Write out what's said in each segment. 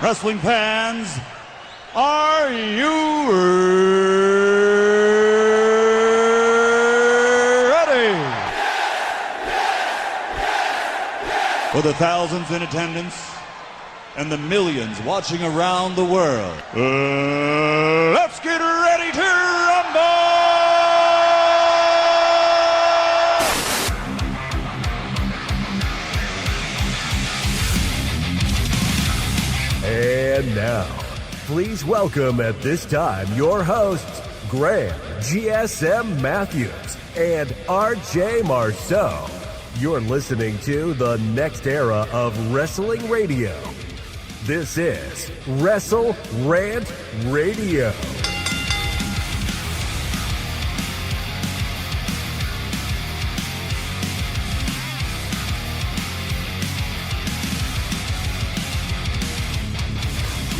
Wrestling fans, are you ready? For the thousands in attendance and the millions watching around the world, let's get ready to rumble! And now, please welcome at this time your hosts, Graham GSM Matthews and RJ Marceau. You're listening to the next era of wrestling radio. This is WrestleRant Radio.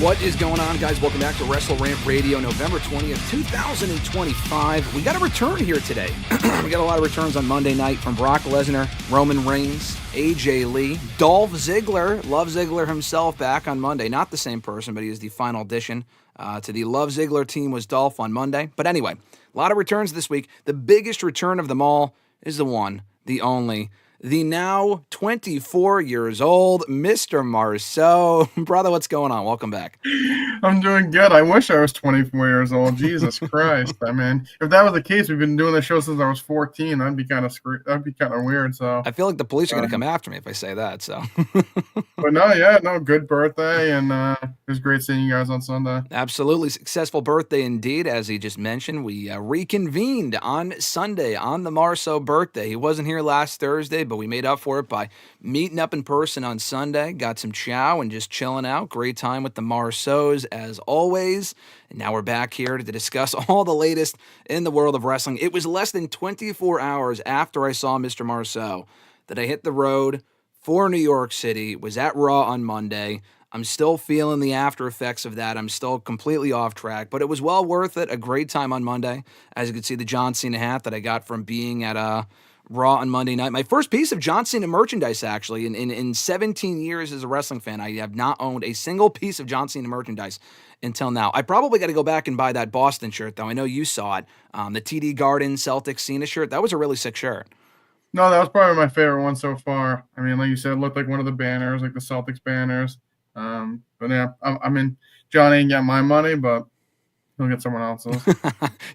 What is going on, guys? Welcome back to WrestleRant Radio, November 20th, 2025. We got a return here today. We got a lot of returns on Monday night from Brock Lesnar, Roman Reigns, AJ Lee, Dolph Ziggler, Love Ziggler himself back on Monday. Not the same person, but he is the final addition to the Love Ziggler team was Dolph on Monday. But anyway, a lot of returns this week. The biggest return of them all is the one, the only, the now 24 years old Mr. Marceau. Brother, what's going on? Welcome back. I'm doing good. I wish I was 24 years old. Jesus Christ. I mean, if that was the case, we've been doing the show since I was 14. That'd be kind of weird. So I feel like the police are going to come after me if I say that. So, but no, good birthday, and it was great seeing you guys on Sunday. Absolutely successful birthday indeed, as he just mentioned. We reconvened on Sunday on the Marceau birthday. He wasn't here last Thursday, but we made up for it by meeting up in person on Sunday. Got some chow and just chilling out. Great time with the Marceaus as always. And now we're back here to discuss all the latest in the world of wrestling. It was less than 24 hours after I saw Mr. Marceau that I hit the road for New York City, was at Raw on Monday. I'm still feeling the after effects of that. I'm still completely off track, but it was well worth it. A great time on Monday. As you can see, the John Cena hat that I got from being at Raw on Monday night. My first piece of John Cena merchandise, actually. In 17 years as a wrestling fan, I have not owned a single piece of John Cena merchandise until now. I probably got to go back and buy that Boston shirt, though. I know you saw it. The TD Garden Celtics Cena shirt. That was a really sick shirt. No, that was probably my favorite one so far. I mean, like you said, it looked like one of the banners, like the Celtics banners. But yeah, I mean, John ain't got my money, but he'll get someone else's.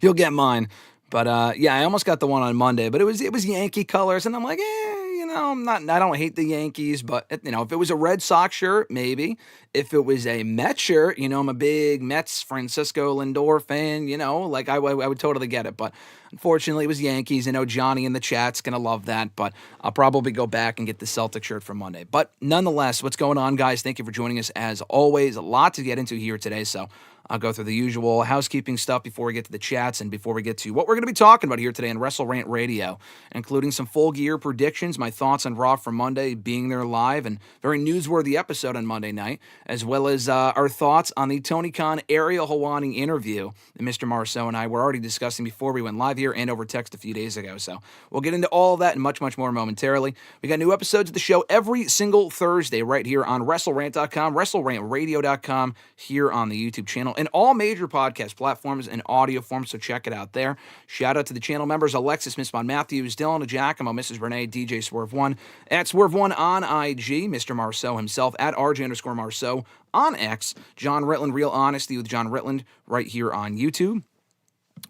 You'll get mine. But yeah, I almost got the one on Monday, but it was Yankee colors, and I'm like, I don't hate the Yankees, but if it was a Red Sox shirt, maybe. If it was a Mets shirt, I'm a big Mets Francisco Lindor fan, like I would totally get it. But unfortunately, it was Yankees. I know Johnny in the chat's gonna love that, but I'll probably go back and get the Celtic shirt for Monday. But nonetheless, what's going on, guys? Thank you for joining us as always. A lot to get into here today, so I'll go through the usual housekeeping stuff before we get to the chats and before we get to what we're going to be talking about here today on WrestleRant Radio, including some full gear predictions, my thoughts on Raw for Monday being there live, and very newsworthy episode on Monday night, as well as our thoughts on the Tony Khan Ariel Helwani interview that Mr. Marceau and I were already discussing before we went live here and over text a few days ago. So we'll get into all of that and much, much more momentarily. We got new episodes of the show every single Thursday right here on WrestleRant.com, WrestleRantRadio.com, here on the YouTube channel, and all major podcast platforms and audio forms, so check it out there. Shout out to the channel members, Alexis, Miss Bon Matthews, Dylan, Giacomo, Mrs. Renee, DJ Swerve1, at Swerve1 on IG, Mr. Marceau himself, at RJ_Marceau on X, John Ritland, Real Honesty with John Ritland, right here on YouTube.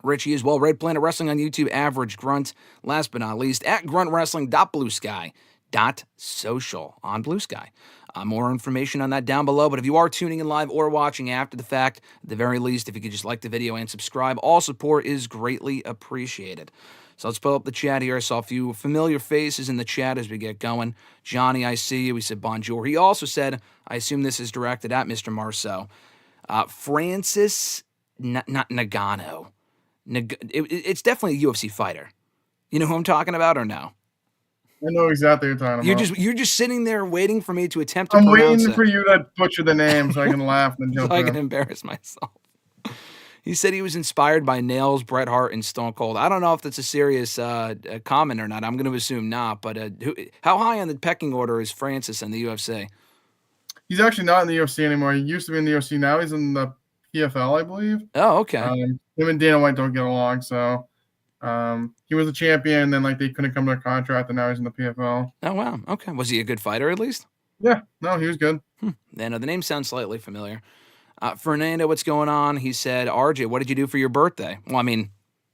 Richie as well, Red Planet Wrestling on YouTube, Average Grunt, last but not least, at gruntwrestling.bluesky.social on Blue Sky. More information on that down below, but if you are tuning in live or watching after the fact, at the very least, if you could just like the video and subscribe, all support is greatly appreciated. So let's pull up the chat here. I saw a few familiar faces in the chat as we get going. Johnny, I see you. He said bonjour. He also said, I assume this is directed at Mr. Marceau. Francis Nagano. It's definitely a UFC fighter. You know who I'm talking about or no? I know exactly what you're talking about. You're just sitting there waiting for me to attempt to pronounce it. I'm waiting for you to butcher the name so I can laugh and jump so I in. can embarrass myself. He said he was inspired by Nails, Bret Hart, and Stone Cold. I don't know if that's a serious comment or not. I'm going to assume not. But how high on the pecking order is Francis in the UFC? He's actually not in the UFC anymore. He used to be in the UFC. Now he's in the PFL, I believe. Oh, okay. Him and Dana White don't get along, so he was a champion, and then like they couldn't come to a contract, and now he's in the PFL. Oh, wow. Okay. Was he a good fighter at least? Yeah, no, he was good. The name sounds slightly familiar. Fernando, what's going on? He said, RJ, what did you do for your birthday? Well, I mean,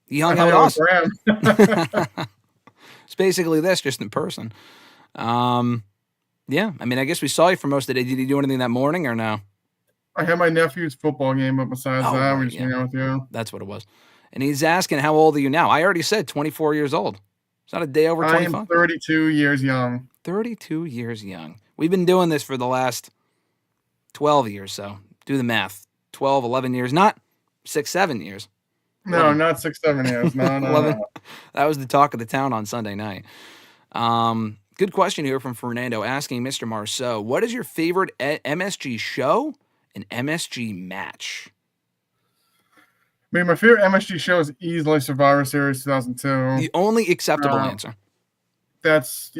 he hung out with us. It's basically this, just in person. Yeah, I mean, I guess we saw you for most of the day. Did you do anything that morning or no? I had my nephew's football game, but besides that, we just hang out with you. That's what it was. And he's asking, how old are you now? I already said 24 years old. Is that a day over 25? I am 32 years young. 32 years young. We've been doing this for the last 12 years, so do the math. 12, 11 years, not 6, 7 years. No, 11. Not 6, 7 years. No. That was the talk of the town on Sunday night. Good question here from Fernando asking Mr. Marceau, what is your favorite MSG show and MSG match? I mean, my favorite MSG show is easily Survivor Series 2002. The only acceptable answer. That's,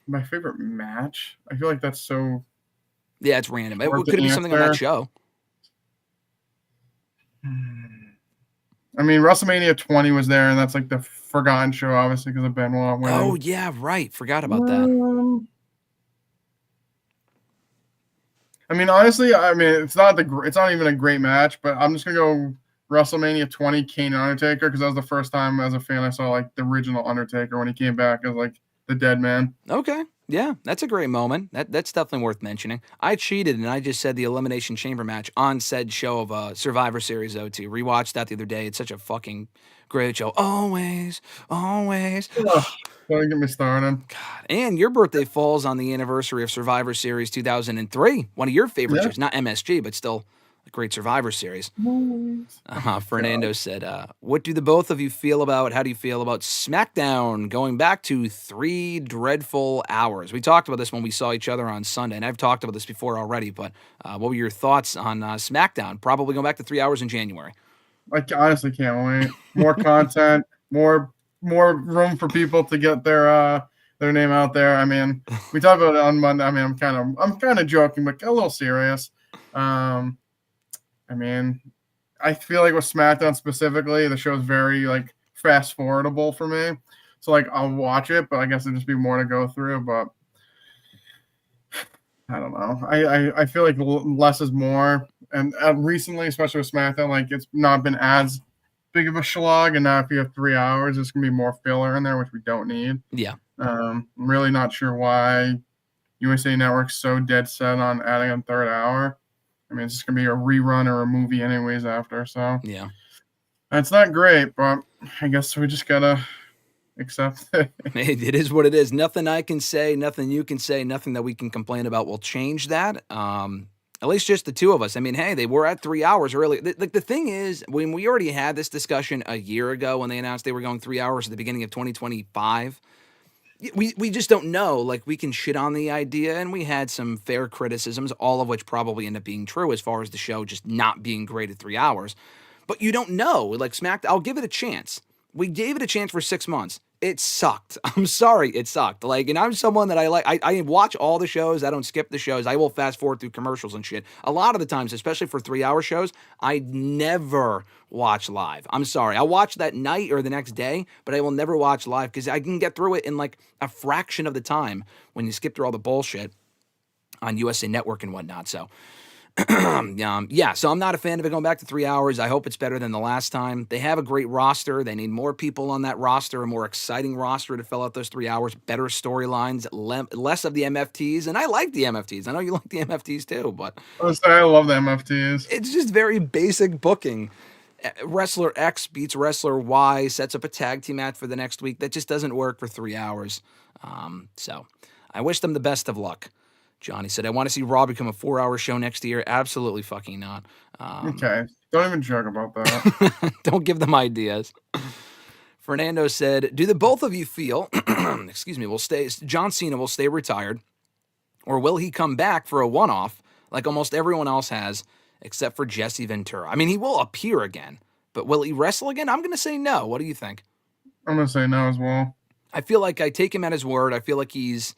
my favorite match. I feel like that's so... Yeah, it's random. It could be something on that show. I mean, WrestleMania 20 was there, and that's like the forgotten show, obviously, because of Benoit winning. Oh, yeah, right. Forgot about that. I mean, honestly, it's not even a great match, but I'm just gonna go WrestleMania 20 Kane and Undertaker, because that was the first time as a fan I saw like the original Undertaker when he came back as like the dead man. Okay. Yeah, that's a great moment. That's definitely worth mentioning. I cheated and I just said the Elimination Chamber match on said show of Survivor Series OT. Rewatched that the other day. It's such a fucking great show. Always. Don't get me started. God. And your birthday falls on the anniversary of Survivor Series 2003. One of your favorite shows. Not MSG, but still a great Survivor Series. Fernando said, what do the both of you feel about, how do you feel about SmackDown going back to 3 dreadful hours? We talked about this when we saw each other on Sunday, and I've talked about this before already, but what were your thoughts on SmackDown? Probably going back to 3 hours in January. I honestly can't wait. More content, more room for people to get their name out there. I mean, we talked about it on Monday. I mean, I'm kind of joking, but a little serious. I mean, I feel like with SmackDown specifically, the show is very like fast forwardable for me. So like I'll watch it, but I guess there'll just be more to go through. But I don't know. I feel like less is more. And recently, especially with SmackDown, like it's not been as big of a slog. And now if you have 3 hours, there's gonna be more filler in there, which we don't need. Yeah. I'm really not sure why USA Network's so dead set on adding a third hour. I mean, it's just going to be a rerun or a movie anyways after, so. Yeah. It's not great, but I guess we just got to accept it. It is what it is. Nothing I can say, nothing you can say, nothing that we can complain about will change that. At least just the two of us. I mean, hey, they were at 3 hours early. The thing is, when we already had this discussion a year ago when they announced they were going 3 hours at the beginning of 2025, we just don't know. Like, we can shit on the idea, and we had some fair criticisms, all of which probably end up being true as far as the show just not being great at 3 hours. But you don't know. Like, SmackDown, I'll give it a chance. We gave it a chance for 6 months. It sucked. I'm sorry, it sucked. Like, and I'm someone that I watch all the shows. I don't skip the shows. I will fast forward through commercials and shit. A lot of the times, especially for 3 hour shows, I never watch live. I'm sorry. I'll watch that night or the next day, but I will never watch live because I can get through it in like a fraction of the time when you skip through all the bullshit on USA Network and whatnot. So, so I'm not a fan of it going back to 3 hours. I hope it's better than the last time. They have a great roster. They need more people on that roster, a more exciting roster to fill out those 3 hours, better storylines, less of the MFTs. And I like the MFTs. I know you like the MFTs too, but I love the MFTs. It's just very basic booking. Wrestler X beats Wrestler Y, sets up a tag team match for the next week. That just doesn't work for 3 hours. So I wish them the best of luck. Johnny said, I want to see Raw become a 4 hour show next year. Absolutely fucking not. Okay. Don't even joke about that. Don't give them ideas. Fernando said, do the both of you feel, John Cena will stay retired, or will he come back for a one-off like almost everyone else has, except for Jesse Ventura? I mean, he will appear again, but will he wrestle again? I'm going to say no. What do you think? I'm going to say no as well. I feel like I take him at his word. I feel like he's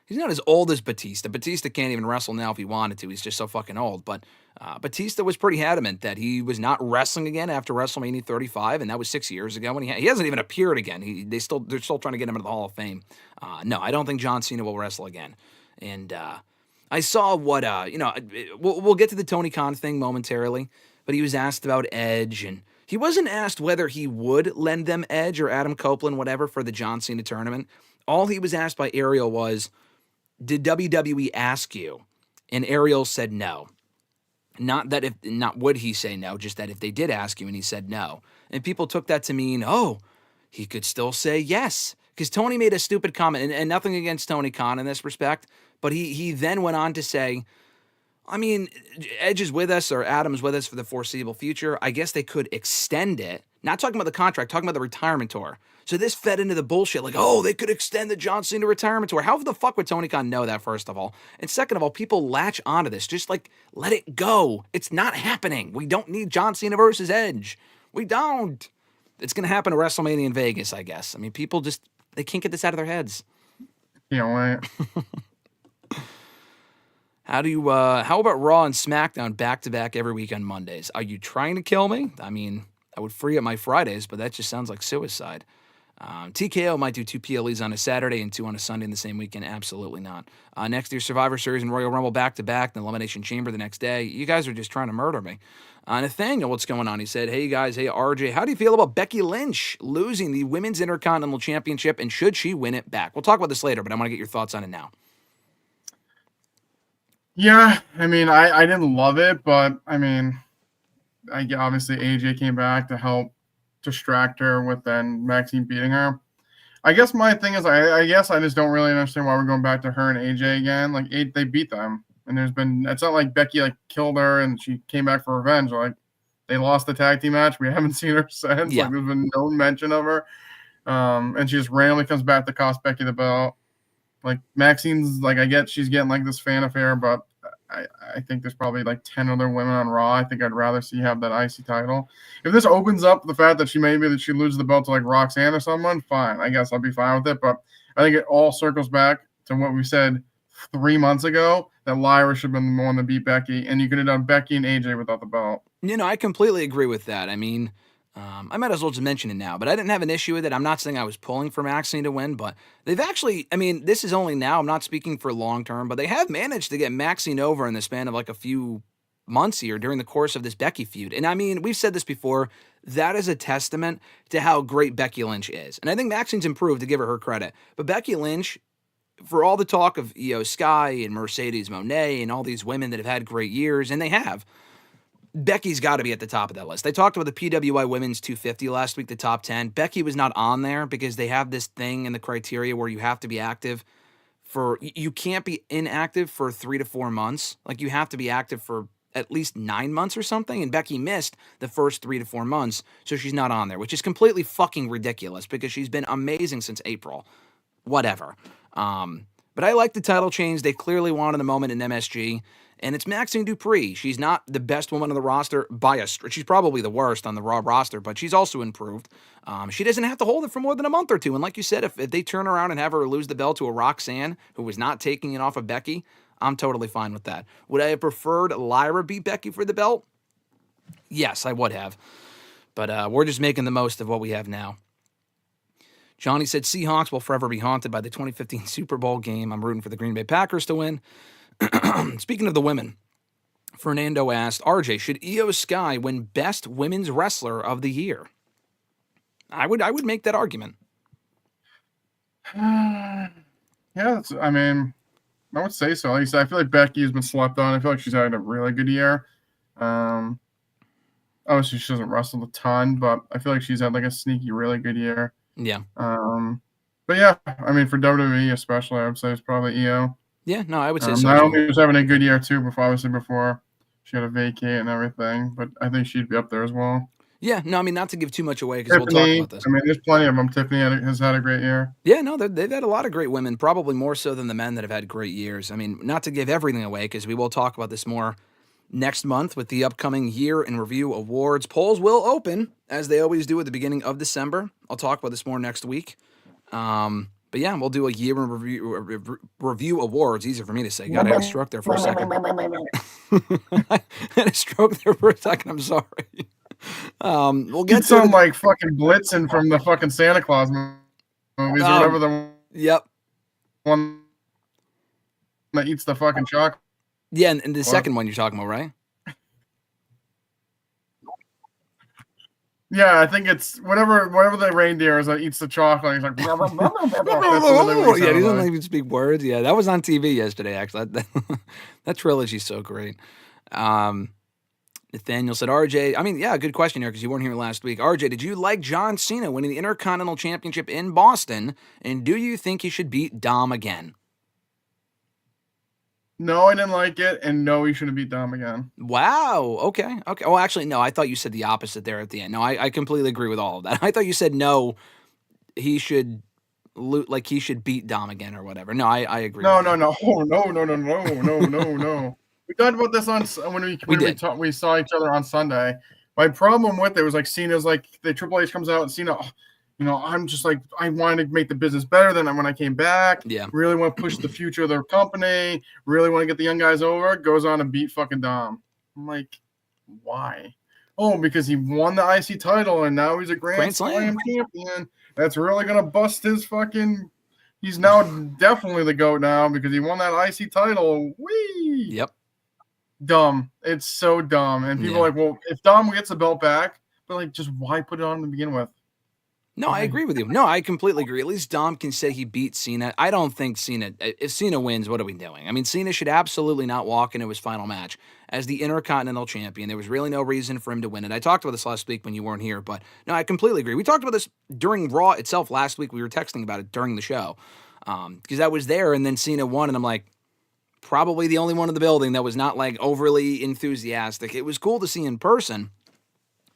He's not as old as Batista. Batista can't even wrestle now if he wanted to. He's just so fucking old. But Batista was pretty adamant that he was not wrestling again after WrestleMania 35, and that was 6 years ago. When he hasn't even appeared again. They're still trying to get him into the Hall of Fame. No, I don't think John Cena will wrestle again. And I saw what we'll get to the Tony Khan thing momentarily, but he was asked about Edge, and he wasn't asked whether he would lend them Edge or Adam Copeland, whatever, for the John Cena tournament. All he was asked by Ariel was, did WWE ask you? And Ariel said no. Not would he say no, just that if they did ask you, and he said no. And people took that to mean, oh, he could still say yes. Because Tony made a stupid comment, and nothing against Tony Khan in this respect, but he then went on to say, I mean, Edge is with us or Adam's with us for the foreseeable future. I guess they could extend it. Not talking about the contract, talking about the retirement tour. So this fed into the bullshit like, oh, they could extend the John Cena retirement tour. How the fuck would Tony Khan know that, first of all? And second of all, people latch onto this. Just like, let it go. It's not happening. We don't need John Cena versus Edge. We don't. It's going to happen at WrestleMania in Vegas, I guess. I mean, people just, they can't get this out of their heads. Wait. How about Raw and SmackDown back-to-back every week on Mondays? Are you trying to kill me? I mean, I would free up my Fridays, but that just sounds like suicide. TKO might do 2 PLEs on a Saturday and 2 on a Sunday in the same weekend. Absolutely not. Next year's Survivor Series and Royal Rumble back-to-back, then Elimination Chamber the next day. You guys are just trying to murder me. Nathaniel, what's going on? He said, hey guys, hey RJ, how do you feel about Becky Lynch losing the Women's Intercontinental Championship, and should she win it back? We'll talk about this later, but I want to get your thoughts on it now. Yeah, I mean, I didn't love it, but I mean, obviously AJ came back to help distract her with then Maxxine beating her. I guess my thing is, I guess I just don't really understand why we're going back to her and AJ again. Like, they beat them, and it's not like Becky like killed her and she came back for revenge. Like, they lost the tag team match. We haven't seen her since. Yeah. Like, there's been no mention of her. And she just randomly comes back to cost Becky the belt. Like, Maxine's, like, I get she's getting, like, this fan affair, but I think there's probably, like, 10 other women on Raw. I think I'd rather see have that IC title. If this opens up the fact that she loses the belt to, like, Roxanne or someone, fine. I guess I'll be fine with it. But I think it all circles back to what we said 3 months ago, that Lyra should have been the one to beat Becky, and you could have done Becky and AJ without the belt. You know, I completely agree with that. I mean, I might as well just mention it now, but I didn't have an issue with it. I'm not saying I was pulling for Maxxine to win, but they've actually, I mean, this is only now, I'm not speaking for long term, but they have managed to get Maxxine over in the span of like a few months here during the course of this Becky feud. And I mean, we've said this before, that is a testament to how great Becky Lynch is. And I think Maxine's improved, to give her credit. But Becky Lynch, for all the talk of Io Sky and Mercedes Moné and all these women that have had great years, and they have, Becky's got to be at the top of that list. They talked about the PWI Women's 250 last week, the top 10. Becky was not on there because they have this thing in the criteria where you have to be active you can't be inactive for 3 to 4 months. Like, you have to be active for at least 9 months or something, and Becky missed the first 3 to 4 months, so she's not on there, which is completely fucking ridiculous because she's been amazing since April. Whatever. But I like the title change. They clearly wanted the moment in MSG. And it's Maxxine Dupri. She's not the best woman on the roster by a stretch. She's probably the worst on the Raw roster, but she's also improved. She doesn't have to hold it for more than a month or two. And like you said, if they turn around and have her lose the belt to a Roxanne, who was not taking it off of Becky, I'm totally fine with that. Would I have preferred Lyra beat Becky for the belt? Yes, I would have. But we're just making the most of what we have now. Johnny said, Seahawks will forever be haunted by the 2015 Super Bowl game. I'm rooting for the Green Bay Packers to win. Speaking of the women, Fernando asked, RJ, should Io Sky win Best Women's Wrestler of the Year? I would make that argument. Yeah, I mean, I would say so. Like you said, I feel like Becky has been slept on. I feel like she's had a really good year. Obviously, she doesn't wrestle a ton, but I feel like she's had like a sneaky, really good year. Yeah. But yeah, I mean, for WWE especially, I would say it's probably Io. Yeah, no, I would say so. Naomi was having a good year too, before she had a vacate and everything, but I think she'd be up there as well. Yeah, no, I mean, not to give too much away because we'll talk about this. I mean, there's plenty of them. Tiffany has had a great year. Yeah, no, they've had a lot of great women, probably more so than the men that have had great years. I mean, not to give everything away because we will talk about this more next month with the upcoming year in review awards. Polls will open, as they always do at the beginning of December. I'll talk about this more next week. But yeah, we'll do a year in review awards. Easier for me to say. God, I had a stroke there for a second. I had a stroke there for a second. I'm sorry. We'll get to sound like fucking Blitzen from the fucking Santa Claus movies or whatever the one that eats the fucking chocolate. Yeah, and the second one you're talking about, right? Yeah, I think it's whatever the reindeer is that eats the chocolate. He's like, yeah, he doesn't even speak words. Yeah, that was on TV yesterday, actually. That trilogy's so great. Nathaniel said, RJ, I mean, yeah, good question here because you weren't here last week. RJ, did you like John Cena winning the Intercontinental Championship in Boston? And do you think he should beat Dom again? No, I didn't like it, and no, he shouldn't beat Dom again. Wow. Okay. Well, actually, no, I thought you said the opposite there at the end. No, I completely agree with all of that. I thought you said no, he should beat Dom again or whatever. No, I agree. No. We talked about this when we saw each other on Sunday. My problem with it was like Cena's like the Triple H comes out and Cena, I'm just like, I wanted to make the business better than when I came back. Yeah. Really want to push the future of their company. Really want to get the young guys over. Goes on and beat fucking Dom. I'm like, why? Oh, because he won the IC title and now he's a Grand Slam champion. That's really going to bust his fucking... He's now definitely the GOAT now because he won that IC title. Whee! Yep. Dumb. It's so dumb. And people are like, well, if Dom gets the belt back, but like, just why put it on to begin with? No, I agree with you. No, I completely agree. At least Dom can say he beat Cena. I don't think if Cena wins, what are we doing? I mean, Cena should absolutely not walk into his final match as the Intercontinental Champion. There was really no reason for him to win it. I talked about this last week when you weren't here, but no, I completely agree. We talked about this during Raw itself last week. We were texting about it during the show because I was there and then Cena won and I'm like, probably the only one in the building that was not like overly enthusiastic. It was cool to see in person,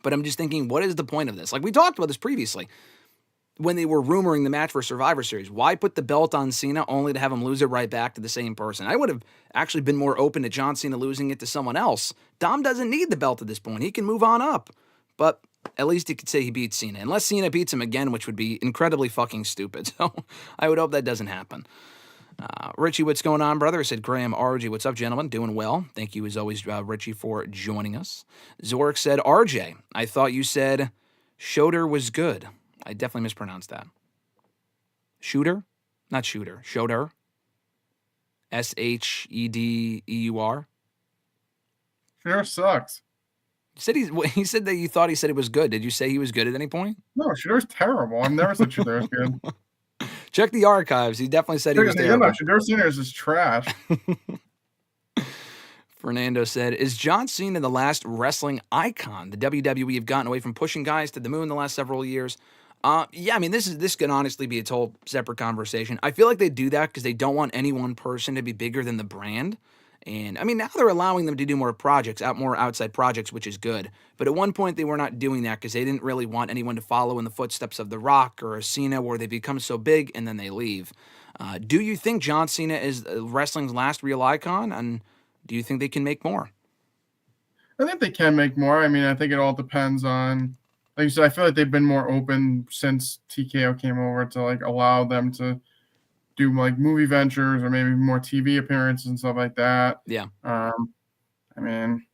but I'm just thinking, what is the point of this? Like we talked about this previously when they were rumoring the match for Survivor Series. Why put the belt on Cena only to have him lose it right back to the same person? I would have actually been more open to John Cena losing it to someone else. Dom doesn't need the belt at this point. He can move on up. But at least he could say he beats Cena. Unless Cena beats him again, which would be incredibly fucking stupid. So I would hope that doesn't happen. Richie, what's going on, brother? I said, Graham, RJ, what's up, gentlemen? Doing well. Thank you, as always, Richie, for joining us. Zorik said, RJ, I thought you said Shoder was good. I definitely mispronounced that. Shooter? Not shooter. Shoder. Shedeur. Sure sucks. He said that you thought he said it was good. Did you say he was good at any point? No, Shedur's terrible. I've never said Shedur's good. Check the archives. He definitely said he was terrible. Shedeur Cena is just trash. Fernando said, is John Cena the last wrestling icon? The WWE have gotten away from pushing guys to the moon the last several years. Yeah, I mean, this can honestly be its whole separate conversation. I feel like they do that because they don't want any one person to be bigger than the brand. And, I mean, now they're allowing them to do more outside projects, which is good. But at one point, they were not doing that because they didn't really want anyone to follow in the footsteps of The Rock or a Cena where they become so big and then they leave. Do you think John Cena is wrestling's last real icon? And do you think they can make more? I think they can make more. I mean, I think it all depends on, like you said, I feel like they've been more open since TKO came over to like allow them to do like movie ventures or maybe more TV appearances and stuff like that. Yeah. I mean,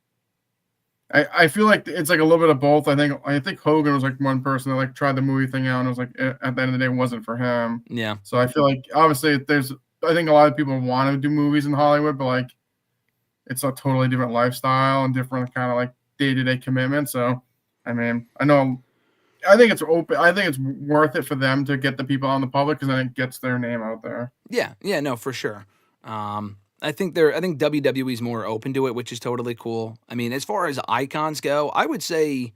I feel like it's like a little bit of both. I think Hogan was like one person that like tried the movie thing out and it was like at the end of the day it wasn't for him. Yeah. So I feel like obviously I think a lot of people want to do movies in Hollywood, but like it's a totally different lifestyle and different kind of like day-to-day commitment. So I mean, I think it's open. I think it's worth it for them to get the people on the public because then it gets their name out there. Yeah, no, for sure. I think WWE's more open to it, which is totally cool. I mean, as far as icons go, I would say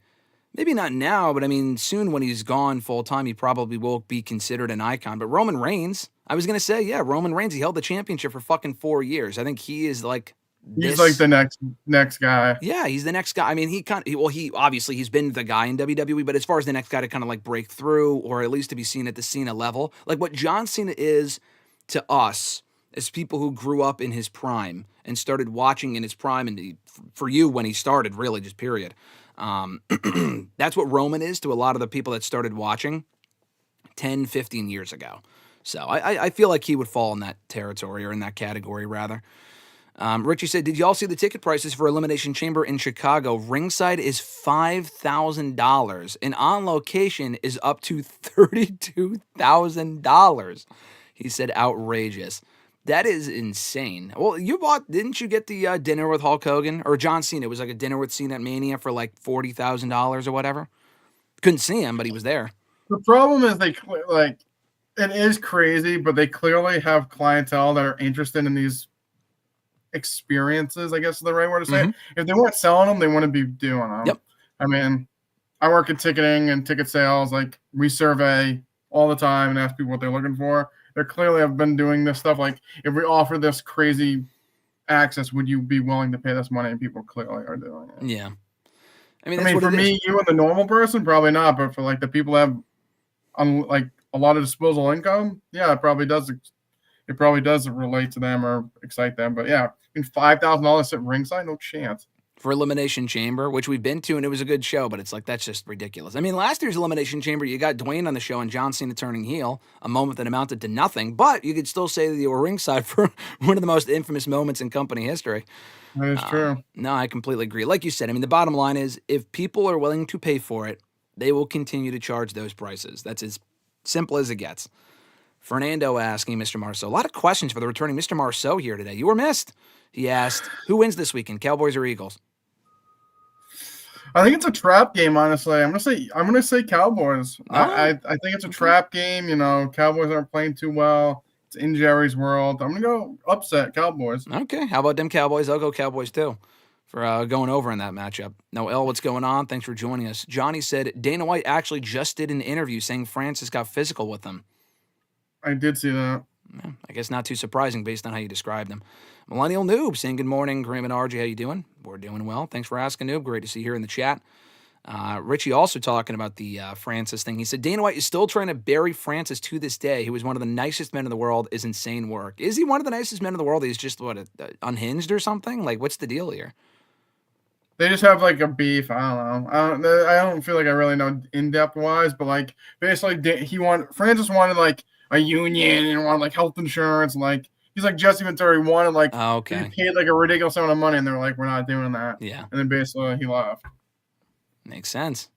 maybe not now, but I mean, soon when he's gone full time, he probably will be considered an icon. But Roman Reigns, I was gonna say, yeah, Roman Reigns, he held the championship for fucking 4 years. I think he is like. He's like the next guy. Yeah, he's the next guy. I mean, he obviously he's been the guy in WWE, but as far as the next guy to kind of like break through or at least to be seen at the Cena level, like what John Cena is to us as people who grew up in his prime and started watching in his prime and for you when he started, really just period. That's what Roman is to a lot of the people that started watching 10, 15 years ago. So I feel like he would fall in that territory, or in that category, rather. Richie said, did y'all see the ticket prices for Elimination Chamber in Chicago? Ringside is $5,000, and On Location is up to $32,000. He said, outrageous. That is insane. Well, didn't you get the dinner with Hulk Hogan? Or John Cena? It was like a dinner with Cena at Mania for like $40,000 or whatever. Couldn't see him, but he was there. The problem is it is crazy, but they clearly have clientele that are interested in these experiences, I guess is the right word to say. Mm-hmm. If they weren't selling them, they wouldn't be doing them. Yep. I mean, I work in ticketing and ticket sales. Like, we survey all the time and ask people what they're looking for. They clearly have been doing this stuff. Like, if we offer this crazy access, would you be willing to pay this money? And people clearly are doing it. Yeah. I mean, for me, you and the normal person, probably not. But for like the people that have like a lot of disposable income, yeah, it probably does. It probably does relate to them or excite them. But yeah, $5,000 at ringside, no chance. For Elimination Chamber, which we've been to, and it was a good show, but it's like, that's just ridiculous. I mean, last year's Elimination Chamber, you got Dwayne on the show and John Cena turning heel, a moment that amounted to nothing, but you could still say that you were ringside for one of the most infamous moments in company history. That is true. No, I completely agree. Like you said, I mean, the bottom line is, if people are willing to pay for it, they will continue to charge those prices. That's as simple as it gets. Fernando asking Mr. Marceau, a lot of questions for the returning Mr. Marceau here today. You were missed. He asked, who wins this weekend, Cowboys or Eagles? I think it's a trap game, honestly. I'm gonna say Cowboys. Oh. I think it's a trap game. You know, Cowboys aren't playing too well. It's in Jerry's world. I'm gonna go upset Cowboys. Okay, how about them Cowboys? I'll go Cowboys too, for going over in that matchup. Noel, what's going on? Thanks for joining us. Johnny said Dana White actually just did an interview saying Francis got physical with him. I did see that. Yeah, I guess not too surprising based on how you described him. Millennial Noob saying good morning, Graham and RJ. How you doing? We're doing well. Thanks for asking, Noob. Great to see you here in the chat. Richie also talking about the Francis thing. He said Dana White is still trying to bury Francis to this day. He was one of the nicest men in the world. Is insane work. Is he one of the nicest men in the world? He's just unhinged or something? Like, what's the deal here? They just have like a beef. I don't know. I don't feel like I really know in depth wise, but like basically Francis wanted like a union and wanted like health insurance. And, like, he's like Jesse Ventura. He wanted like he paid like a ridiculous amount of money, and they're like, we're not doing that. Yeah. And then basically he left. Makes sense.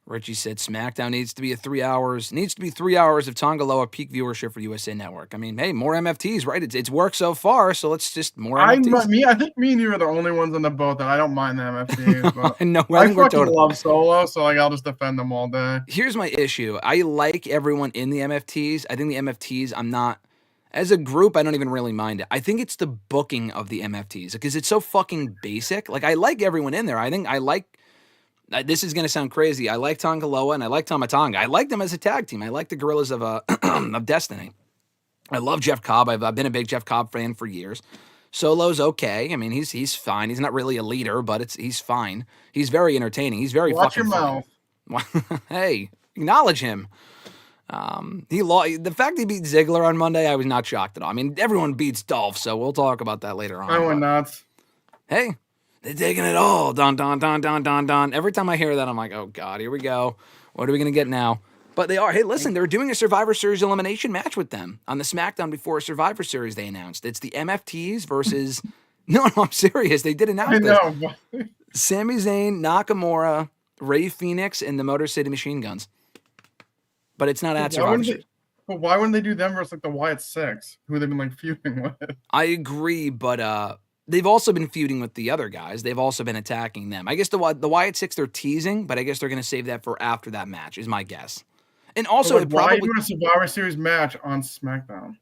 Richie said SmackDown needs to be 3 hours of Tongaloa peak viewership for USA Network. I mean, hey, more MFTs, right? It's worked so far, so let's just more MFTs. I think me and you are the only ones on the boat that I don't mind the MFTs. But no, I fucking love Solo, so like I'll just defend them all day. Here's my issue. I like everyone in the MFTs. I think the MFTs, I'm not, as a group, I don't even really mind it. I think it's the booking of the MFTs because it's so fucking basic. Like, I like everyone in there. This is going to sound crazy. I like Tongaloa and I like Tama Tonga. I like them as a tag team. I like the Gorillas of of Destiny. I love Jeff Cobb. I've been a big Jeff Cobb fan for years. Solo's okay. I mean, he's fine. He's not really a leader, but he's fine. He's very entertaining. He's very Watch fucking your mouth. Hey, acknowledge him. The fact he beat Ziggler on Monday, I was not shocked at all. I mean, everyone beats Dolph, so we'll talk about that later on. I went nuts. Hey. They're taking it all. Dun, dun, dun, dun, dun, dun. Every time I hear that, I'm like, oh, God, here we go. What are we going to get now? But they are. Hey, listen, they're doing a Survivor Series elimination match with them on the SmackDown before Survivor Series they announced. It's the MFTs versus... No, I'm serious. They did announce this. I know. Sami Zayn, Nakamura, Rey Fenix, and the Motor City Machine Guns. But it's not at Survivor Series. But why wouldn't they do them versus like the Wyatt Six, who they've been like feuding with? I agree, but... they've also been feuding with the other guys. They've also been attacking them. I guess the Wyatt Six they're teasing, but I guess they're going to save that for after that match, is my guess. And also, why do a Survivor Series match on SmackDown?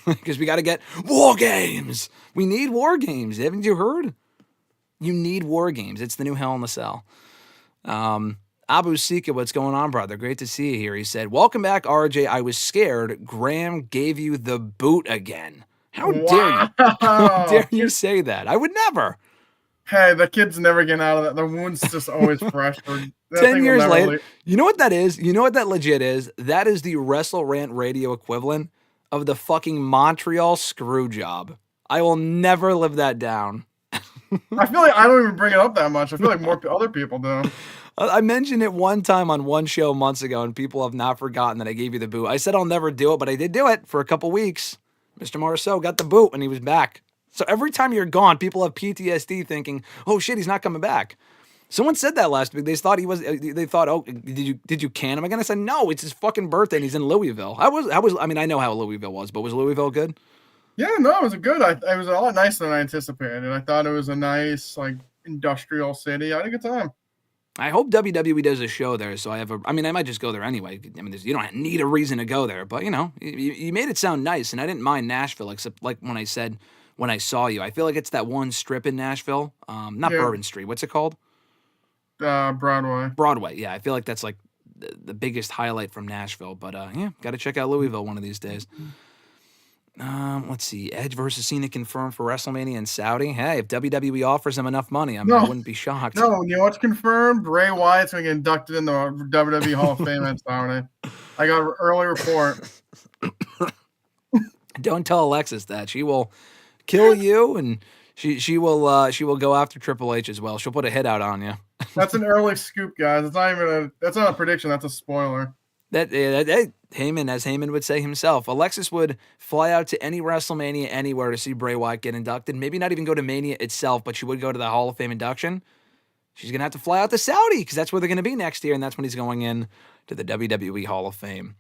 Because we got to get WarGames. We need WarGames. Haven't you heard? You need WarGames. It's the new Hell in the Cell. Abu Sika, what's going on, brother? Great to see you here. He said, welcome back, RJ. I was scared. Graham gave you the boot again. How dare you? How dare you say that? I would never. Hey, the kid's never getting out of that. The wound's just always fresh. 10 years later. You know what that is? You know what that legit is? That is the WrestleRant Radio equivalent of the fucking Montreal screw job. I will never live that down. I feel like I don't even bring it up that much. I feel like more other people do. I mentioned it one time on one show months ago, and people have not forgotten that I gave you the boot. I said I'll never do it, but I did do it for a couple weeks. Mr. Marceau got the boot when he was back. So every time you're gone, people have PTSD thinking, "Oh shit, he's not coming back." Someone said that last week. They thought he was. They thought, "Oh, did you can him again?" I said, "No, it's his fucking birthday, and he's in Louisville." I mean, I know how Louisville was, but was Louisville good? Yeah, no, it was good. It was a lot nicer than I anticipated. I thought it was a nice, like, industrial city. I had a good time. I hope WWE does a show there, so I might just go there anyway. I mean, you don't need a reason to go there, but, you made it sound nice, and I didn't mind Nashville, except, like, when I saw you. I feel like it's that one strip in Nashville, not Bourbon Street. What's it called? Broadway. Broadway, yeah. I feel like that's, like, the biggest highlight from Nashville, but, got to check out Louisville one of these days. Let's see. Edge versus Cena confirmed for WrestleMania in Saudi. Hey, if WWE offers him enough money, I wouldn't be shocked. No, you know what's confirmed? Bray Wyatt's going to get inducted in the WWE Hall of Fame in Saudi. I got an early report. Don't tell Alexis that. She will kill you, and she will go after Triple H as well. She'll put a hit out on you. That's an early scoop, guys. That's not a prediction. That's a spoiler. Heyman, as Heyman would say himself, Alexis would fly out to any WrestleMania anywhere to see Bray Wyatt get inducted. Maybe not even go to Mania itself, but she would go to the Hall of Fame induction. She's going to have to fly out to Saudi because that's where they're going to be next year, and that's when he's going in to the WWE Hall of Fame.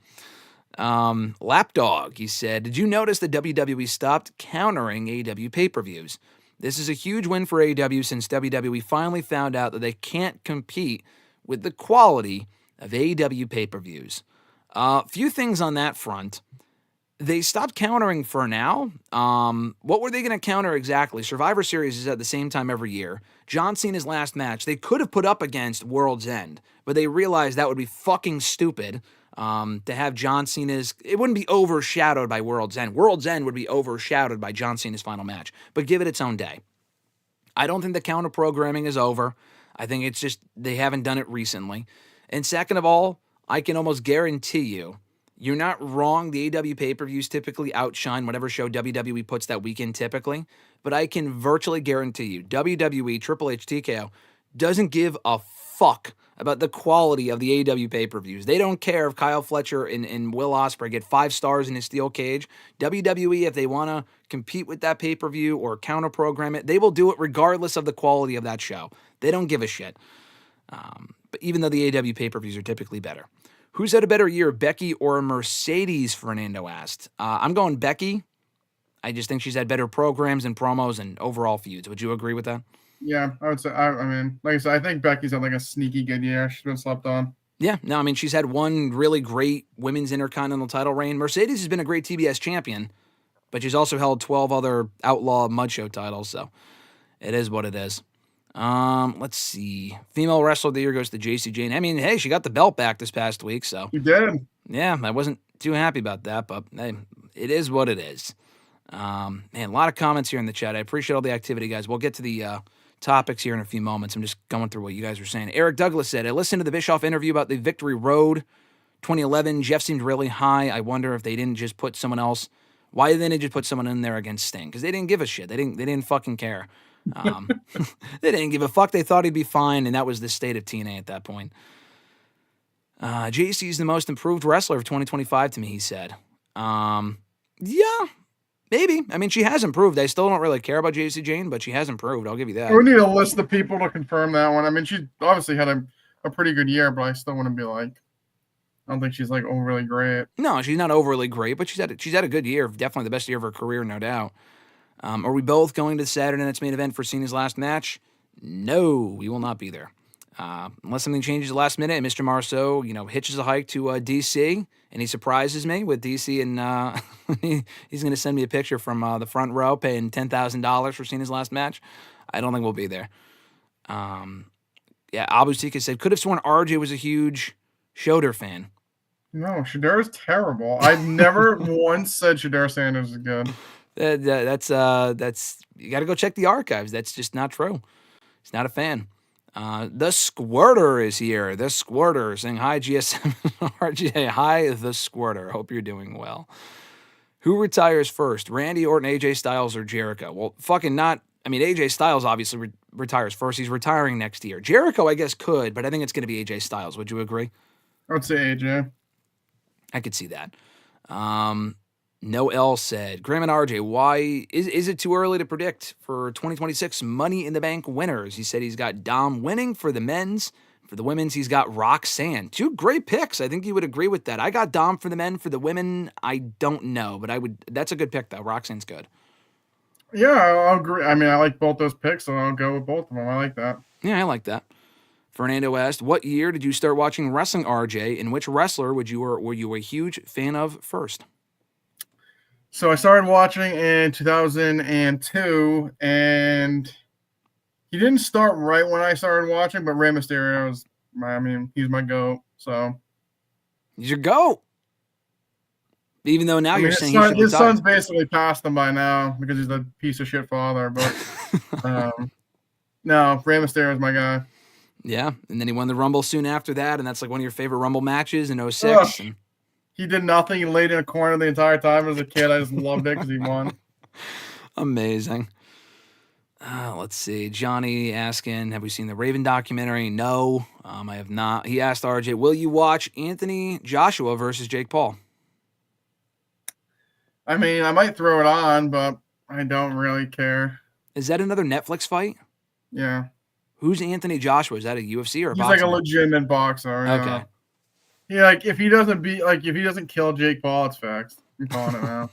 Lapdog, he said, did you notice that WWE stopped countering AEW pay-per-views? This is a huge win for AEW since WWE finally found out that they can't compete with the quality of AEW pay-per-views. Few things on that front. They stopped countering for now. What were they going to counter exactly? Survivor Series is at the same time every year. John Cena's last match, they could have put up against World's End, but they realized that would be fucking stupid to have John Cena's... It wouldn't be overshadowed by World's End. World's End would be overshadowed by John Cena's final match, but give it its own day. I don't think the counter programming is over. I think it's just they haven't done it recently. And second of all, I can almost guarantee you're not wrong. The AEW pay-per-views typically outshine whatever show WWE puts that weekend typically. But I can virtually guarantee you, WWE, Triple H, TKO, doesn't give a fuck about the quality of the AEW pay-per-views. They don't care if Kyle Fletcher and Will Ospreay get 5 stars in his steel cage. WWE, if they want to compete with that pay-per-view or counter-program it, they will do it regardless of the quality of that show. They don't give a shit. But even though the AEW pay-per-views are typically better. Who's had a better year, Becky or Mercedes, Fernando asked. I'm going Becky. I just think she's had better programs and promos and overall feuds. Would you agree with that? Yeah, I would say. I mean, like I said, I think Becky's had like a sneaky good year. She's been slept on. Yeah, no, I mean, she's had one really great women's Intercontinental title reign. Mercedes has been a great TBS champion, but she's also held 12 other Outlaw Mud Show titles, so it is what it is. Let's see. Female Wrestler of the Year goes to JC Jane. I mean, hey, she got the belt back this past week, so. You did. Yeah, I wasn't too happy about that, but hey, it is what it is. Man, a lot of comments here in the chat. I appreciate all the activity, guys. We'll get to the topics here in a few moments. I'm just going through what you guys were saying. Eric Douglas said, I listened to the Bischoff interview about the Victory Road 2011. Jeff seemed really high. I wonder if they didn't just put someone else. Why didn't they just put someone in there against Sting? Because they didn't give a shit. They didn't fucking care. They didn't give a fuck. They thought he'd be fine, and that was the state of TNA at that point. JC is the most improved wrestler of 2025 to me, he said. Yeah, maybe. I mean, she has improved. I still don't really care about JC Jane, but she has improved. I'll give you that. We need a list of people to confirm that one. I mean, she obviously had a pretty good year, but I still want to be like, I don't think she's like overly great. No, she's not overly great, but she's had a good year. Definitely the best year of her career, no doubt. Are we both going to Saturday night's main event for Cena's last match? No, we will not be there. Unless something changes at the last minute and Mr. Marceau, hitches a hike to DC and he surprises me with DC and he's going to send me a picture from the front row paying $10,000 for Cena's last match. I don't think we'll be there. Abu Sika said, could have sworn RJ was a huge Shooter fan. No, Shadeur is terrible. I've never once said Shadeur Sanders is good. That's you got to go check the archives. That's just not true. He's not a fan. The Squirter is here. The Squirter saying hi, GSM and RJ. Hi, the Squirter. Hope you're doing well. Who retires first, Randy Orton, AJ Styles, or Jericho? Well, fucking not. I mean, AJ Styles obviously retires first. He's retiring next year. Jericho, I guess, could, but I think it's going to be AJ Styles. Would you agree? I would say AJ. I could see that. Noel said, Graham and RJ, why is it too early to predict for 2026 Money in the Bank winners? He said he's got Dom winning for the men's. For the women's, he's got Roxanne. 2 great picks. I think you would agree with that. I got Dom for the men. For the women, I don't know, but that's a good pick, though. Roxanne's good. Yeah, I'll agree. I mean, I like both those picks, so I'll go with both of them. I like that. Yeah, I like that. Fernando asked, what year did you start watching wrestling, RJ, and which wrestler were you a huge fan of first? So I started watching in 2002, and he didn't start right when I started watching, but Rey Mysterio he's my GOAT. So he's your GOAT. Even though now you're saying his son's basically passed him by now because he's a piece of shit father. But no, Rey Mysterio is my guy. Yeah, and then he won the Rumble soon after that, and that's like one of your favorite Rumble matches in 06. He did nothing. He laid in a corner the entire time as a kid. I just loved it because he won. Amazing. Let's see. Johnny asking, have we seen the Raven documentary? No, I have not. He asked RJ, will you watch Anthony Joshua versus Jake Paul? I mean, I might throw it on, but I don't really care. Is that another Netflix fight? Yeah. Who's Anthony Joshua? Is that a UFC or a He's boxing? like a legitimate boxer. Okay. Yeah, if he doesn't kill Jake Paul, it's facts. I'm calling it now.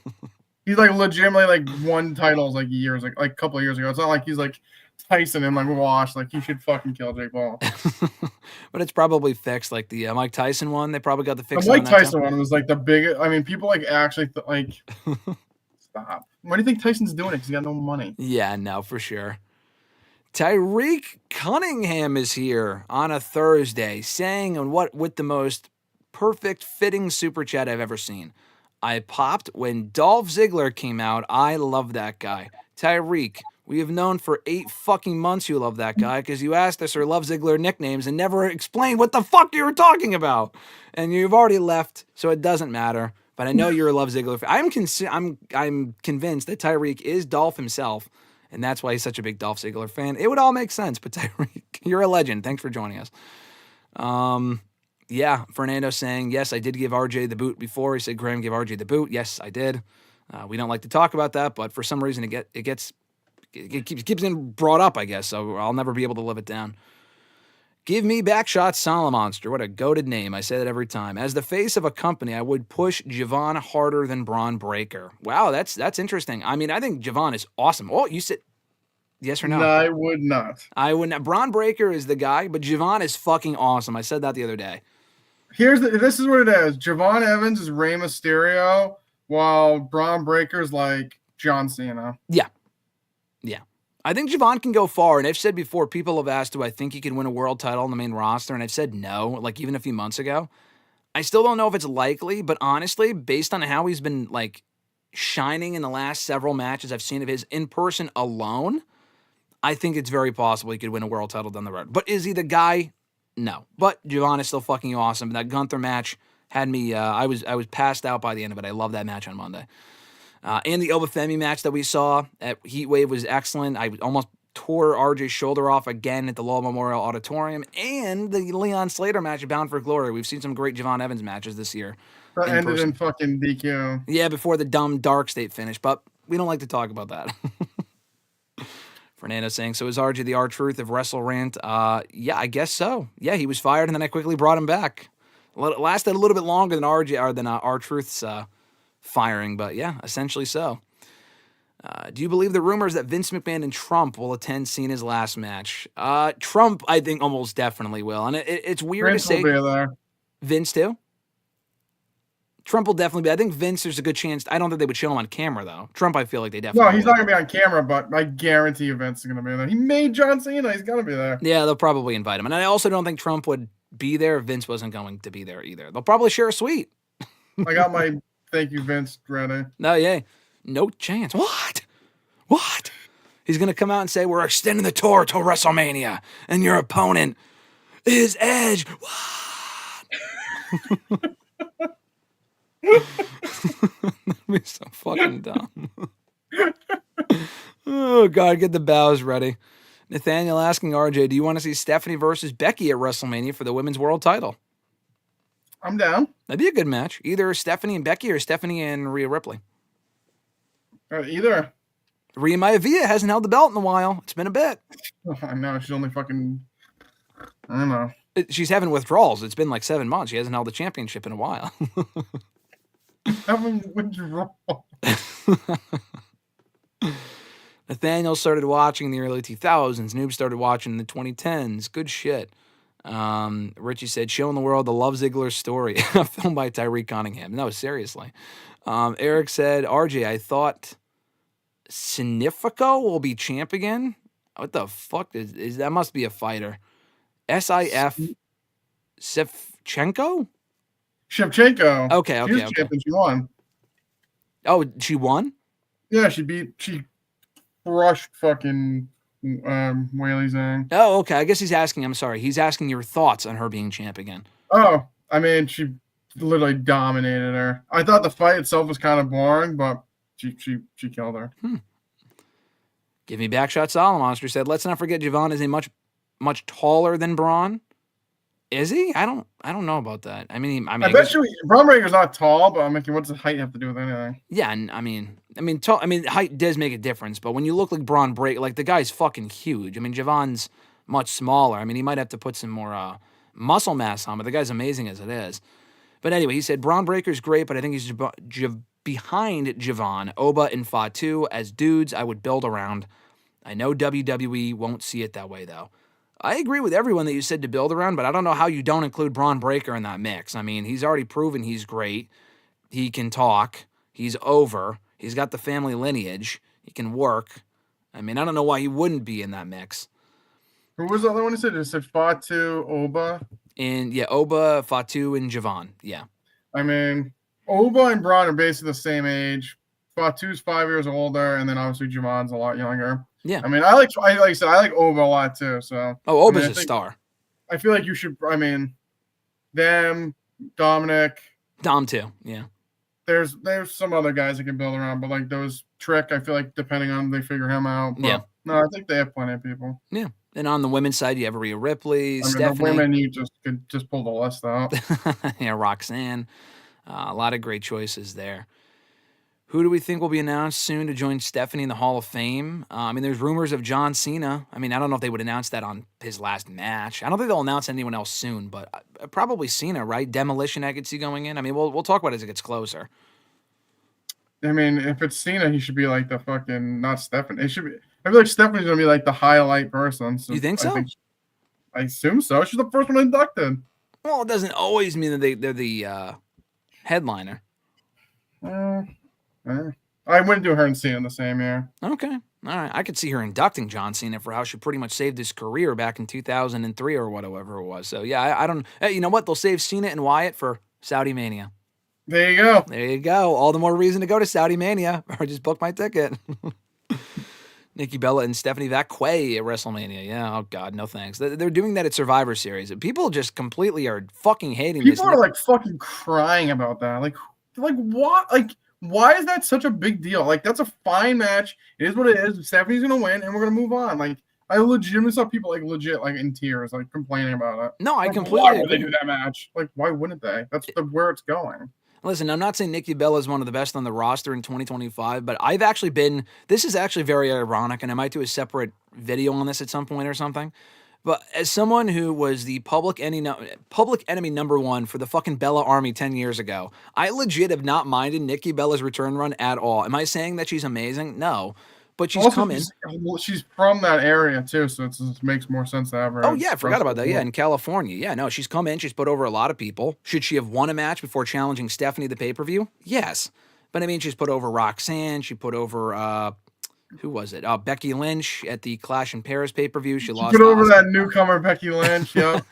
He's like legitimately won titles years, like a couple of years ago. It's not like he's like Tyson and washed. Like he should fucking kill Jake Paul. But it's probably fixed. Like the Mike Tyson one, they probably got the fix. The Mike Tyson one was like the biggest. I mean, people actually stop. Why do you think Tyson's doing it? Because he got no money. Yeah, no, for sure. Tyreek Cunningham is here on a Thursday, saying with the most perfect fitting super chat I've ever seen. I popped when Dolph Ziggler came out. I love that guy. Tyreek, we have known for 8 fucking months you love that guy because you asked us or love Ziggler nicknames and never explained what the fuck you were talking about. And you've already left, so it doesn't matter. But I know you're a Love Ziggler fan. I'm convinced that Tyreek is Dolph himself, and that's why he's such a big Dolph Ziggler fan. It would all make sense, but Tyreek, you're a legend. Thanks for joining us. Yeah, Fernando saying, yes, I did give RJ the boot before. He said, Graham, give RJ the boot. Yes, I did. We don't like to talk about that, but for some reason it keeps getting brought up, I guess, so I'll never be able to live it down. Give me Backshot Salamonster. What a goated name. I say that every time. As the face of a company, I would push Javon harder than Braun Breaker. Wow, that's interesting. I mean, I think Javon is awesome. Oh, you said yes or no? No, I would not. I would not. Braun Breaker is the guy, but Javon is fucking awesome. I said that the other day. This is what it is. Javon Evans is Rey Mysterio, while Braun Breaker's like John Cena. Yeah. I think Javon can go far, and I've said before, people have asked, do I think he could win a world title on the main roster? And I've said no, even a few months ago. I still don't know if it's likely, but honestly, based on how he's been shining in the last several matches I've seen of his in person alone, I think it's very possible he could win a world title down the road. But is he the guy? No. But Javon is still fucking awesome. That Gunther match had me, I was passed out by the end of it. I love that match on Monday. And the Obafemi match that we saw at Heatwave was excellent. I almost tore RJ's shoulder off again at the Lowell Memorial Auditorium. And the Leon Slater match at Bound for Glory. We've seen some great Javon Evans matches this year. That ended in fucking DQ. Yeah, before the dumb Dark State finish. But we don't like to talk about that. Fernando saying, so is RJ the R-Truth of WrestleRant? Yeah, I guess so. Yeah, he was fired, and then I quickly brought him back. It lasted a little bit longer than R-Truth's firing, but yeah, essentially so. Do you believe the rumors that Vince McMahon and Trump will attend Cena's last match? Trump, I think, almost definitely will. And it's weird Vince to say. Will be there. Vince, too? Trump will definitely be. I think Vince, there's a good chance. I don't think they would show him on camera, though. Trump, I feel like they definitely No, he's not going to be on camera, but I guarantee you Vince is going to be there. He made John Cena. He's going to be there. Yeah, they'll probably invite him. And I also don't think Trump would be there if Vince wasn't going to be there either. They'll probably share a suite. I got my thank you, Vince, ready. No, yeah. No chance. What? He's going to come out and say, we're extending the tour till WrestleMania, and your opponent is Edge. What? That'd be so fucking dumb. Oh, God, get the bows ready. Nathaniel asking RJ, do you want to see Stephanie versus Becky at WrestleMania for the women's world title? I'm down. That'd be a good match. Either Stephanie and Becky or Stephanie and Rhea Ripley. Either. Rhea Maivia hasn't held the belt in a while. It's been a bit. I know. She's only fucking... I don't know. She's having withdrawals. It's been like 7 months. She hasn't held the championship in a while. Having withdrawals. Nathaniel started watching in the early 2000s. Noob started watching in the 2010s. Good shit. Richie said, showing the world the Love Ziggler story. A film by Tyreek Cunningham. No, seriously. Eric said, RJ, I thought Sinifico will be champ again. What the fuck is that? Must be a fighter. SIF Shevchenko? Shevchenko. Okay. She was champion. She won. Oh, she won? Yeah, she crushed fucking Whaley Zhang. Oh, okay. I guess he's asking, I'm sorry. He's asking your thoughts on her being champ again. Oh, I mean, she literally dominated her. I thought the fight itself was kind of boring, but she killed her. Give me Backshot Solomonster said, let's not forget Javon is a much taller than Braun. Is he? I don't know about that. I bet you Braun Breaker's not tall, but I'm thinking, what's his height have to do with anything? Yeah, and height does make a difference, but when you look like Braun Breaker, like the guy's fucking huge. I mean, Javon's much smaller. I mean, he might have to put some more muscle mass on, but the guy's amazing as it is. But anyway, he said Braun Breaker's great, but I think he's behind Javon, Oba, and Fatu as dudes I would build around. I know WWE won't see it that way though. I agree with everyone that you said to build around, but I don't know how you don't include Braun Breaker in that mix. I mean, he's already proven he's great. He can talk. He's over. He's got the family lineage. He can work. I mean, I don't know why he wouldn't be in that mix. Who was the other one you said? You said Fatu, Oba? And yeah, Oba, Fatu, and Javon. Yeah. I mean, Oba and Braun are basically the same age. Fatu's 5 years older, and then obviously Javon's a lot younger. Yeah. I mean, like I said, I like Oba a lot too. So Oba's a star. I feel like you should. I mean, them, Dominic, Dom too. Yeah. There's some other guys that can build around, but like those Trick, I feel like depending on they figure him out. But yeah. No, I think they have plenty of people. Yeah. And on the women's side, you have Rhea Ripley, Stephanie. The women, you could just pull the list out. Yeah, Roxanne. A lot of great choices there. Who do we think will be announced soon to join Stephanie in the Hall of Fame? I mean, there's rumors of John Cena. I mean, I don't know if they would announce that on his last match. I don't think they'll announce anyone else soon, but probably Cena, right? Demolition I could see going in. I mean, we'll talk about it as it gets closer. I mean, if it's Cena, he should be like the fucking, not Stephanie. It should be. I feel like Stephanie's going to be like the highlight person. So you think so? I assume so. She's the first one inducted. Well, it doesn't always mean that they're the headliner. I wouldn't do her and Cena in the same year. Okay. All right. I could see her inducting John Cena for how she pretty much saved his career back in 2003 or whatever it was. So, yeah, I don't... Hey, you know what? They'll save Cena and Wyatt for Saudi Mania. There you go. There you go. All the more reason to go to Saudi Mania or just book my ticket. Nikki Bella and Stephanie Vacquet at WrestleMania. Yeah, oh, God, no thanks. They're doing that at Survivor Series. People just completely are fucking hating this. People are, like, fucking crying about that. Like what? Like... Why is that such a big deal? Like, that's a fine match. It is what it is. Stephanie's going to win, and we're going to move on. Like, I legitimately saw people, like, legit, like, in tears, like, complaining about it. No, I like, completely why agree. would they do that match? Like, why wouldn't they? That's where it's going. Listen, I'm not saying Nikki Bella is one of the best on the roster in 2025, but I've actually been... This is actually very ironic, and I might do a separate video on this at some point or something. But as someone who was the public enemy number one for the fucking Bella Army 10 years ago, I legit have not minded Nikki Bella's return run at all. Am I saying that she's amazing? No. But she's come in. She's from that area, too, so it makes more sense to have her. Oh, yeah, I forgot about that. Yeah, in California. Yeah, no, she's come in. She's put over a lot of people. Should she have won a match before challenging Stephanie at the pay-per-view? Yes. But, I mean, she's put over Roxanne. She put over... who was it? Becky Lynch at the Clash in Paris pay-per-view. She lost. Put over that newcomer, Becky Lynch. Yep.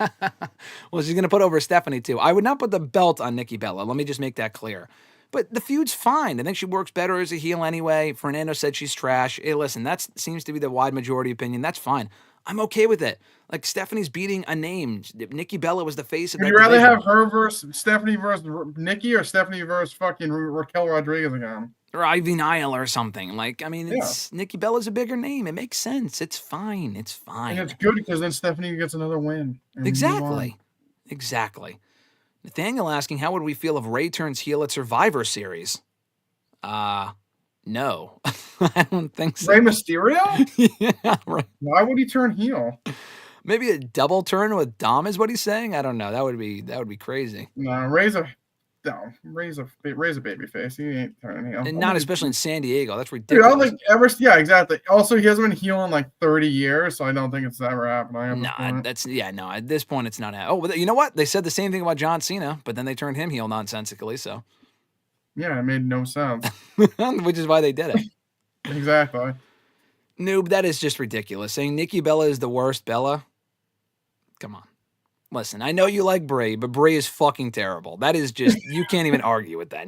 Well, she's going to put over Stephanie, too. I would not put the belt on Nikki Bella. Let me just make that clear. But the feud's fine. I think she works better as a heel anyway. Fernando said she's trash. Hey, listen, that seems to be the wide majority opinion. That's fine. I'm okay with it. Like, Stephanie's beating a name. Nikki Bella was the face of Would that you rather division. have her versus Stephanie versus Nikki or Stephanie versus fucking Raquel Rodriguez again? Or Ivy Nile or something. Like, I mean, it's Nikki Bella's a bigger name. It makes sense. It's fine. It's fine. And it's good because then Stephanie gets another win. Exactly. Nathaniel asking, how would we feel if Ray turns heel at Survivor Series? No. I don't think so. Rey Mysterio? Yeah, right. Why would he turn heel? Maybe a double turn with Dom is what he's saying. I don't know. That would be crazy. No, Ray's a baby face. He ain't turning heel. And not especially in San Diego. That's Dude, ridiculous. I don't think ever. Yeah, exactly. Also, he hasn't been heel in like 30 years, so I don't think it's ever happening. No. At this point, it's not. Oh, but you know what? They said the same thing about John Cena, but then they turned him heel nonsensically. So yeah, it made no sense. Which is why they did it. Exactly. Noob, that is just ridiculous. Saying Nikki Bella is the worst Bella. Come on. Listen, I know you like Brie, but Brie is fucking terrible. That is just, you can't even argue with that.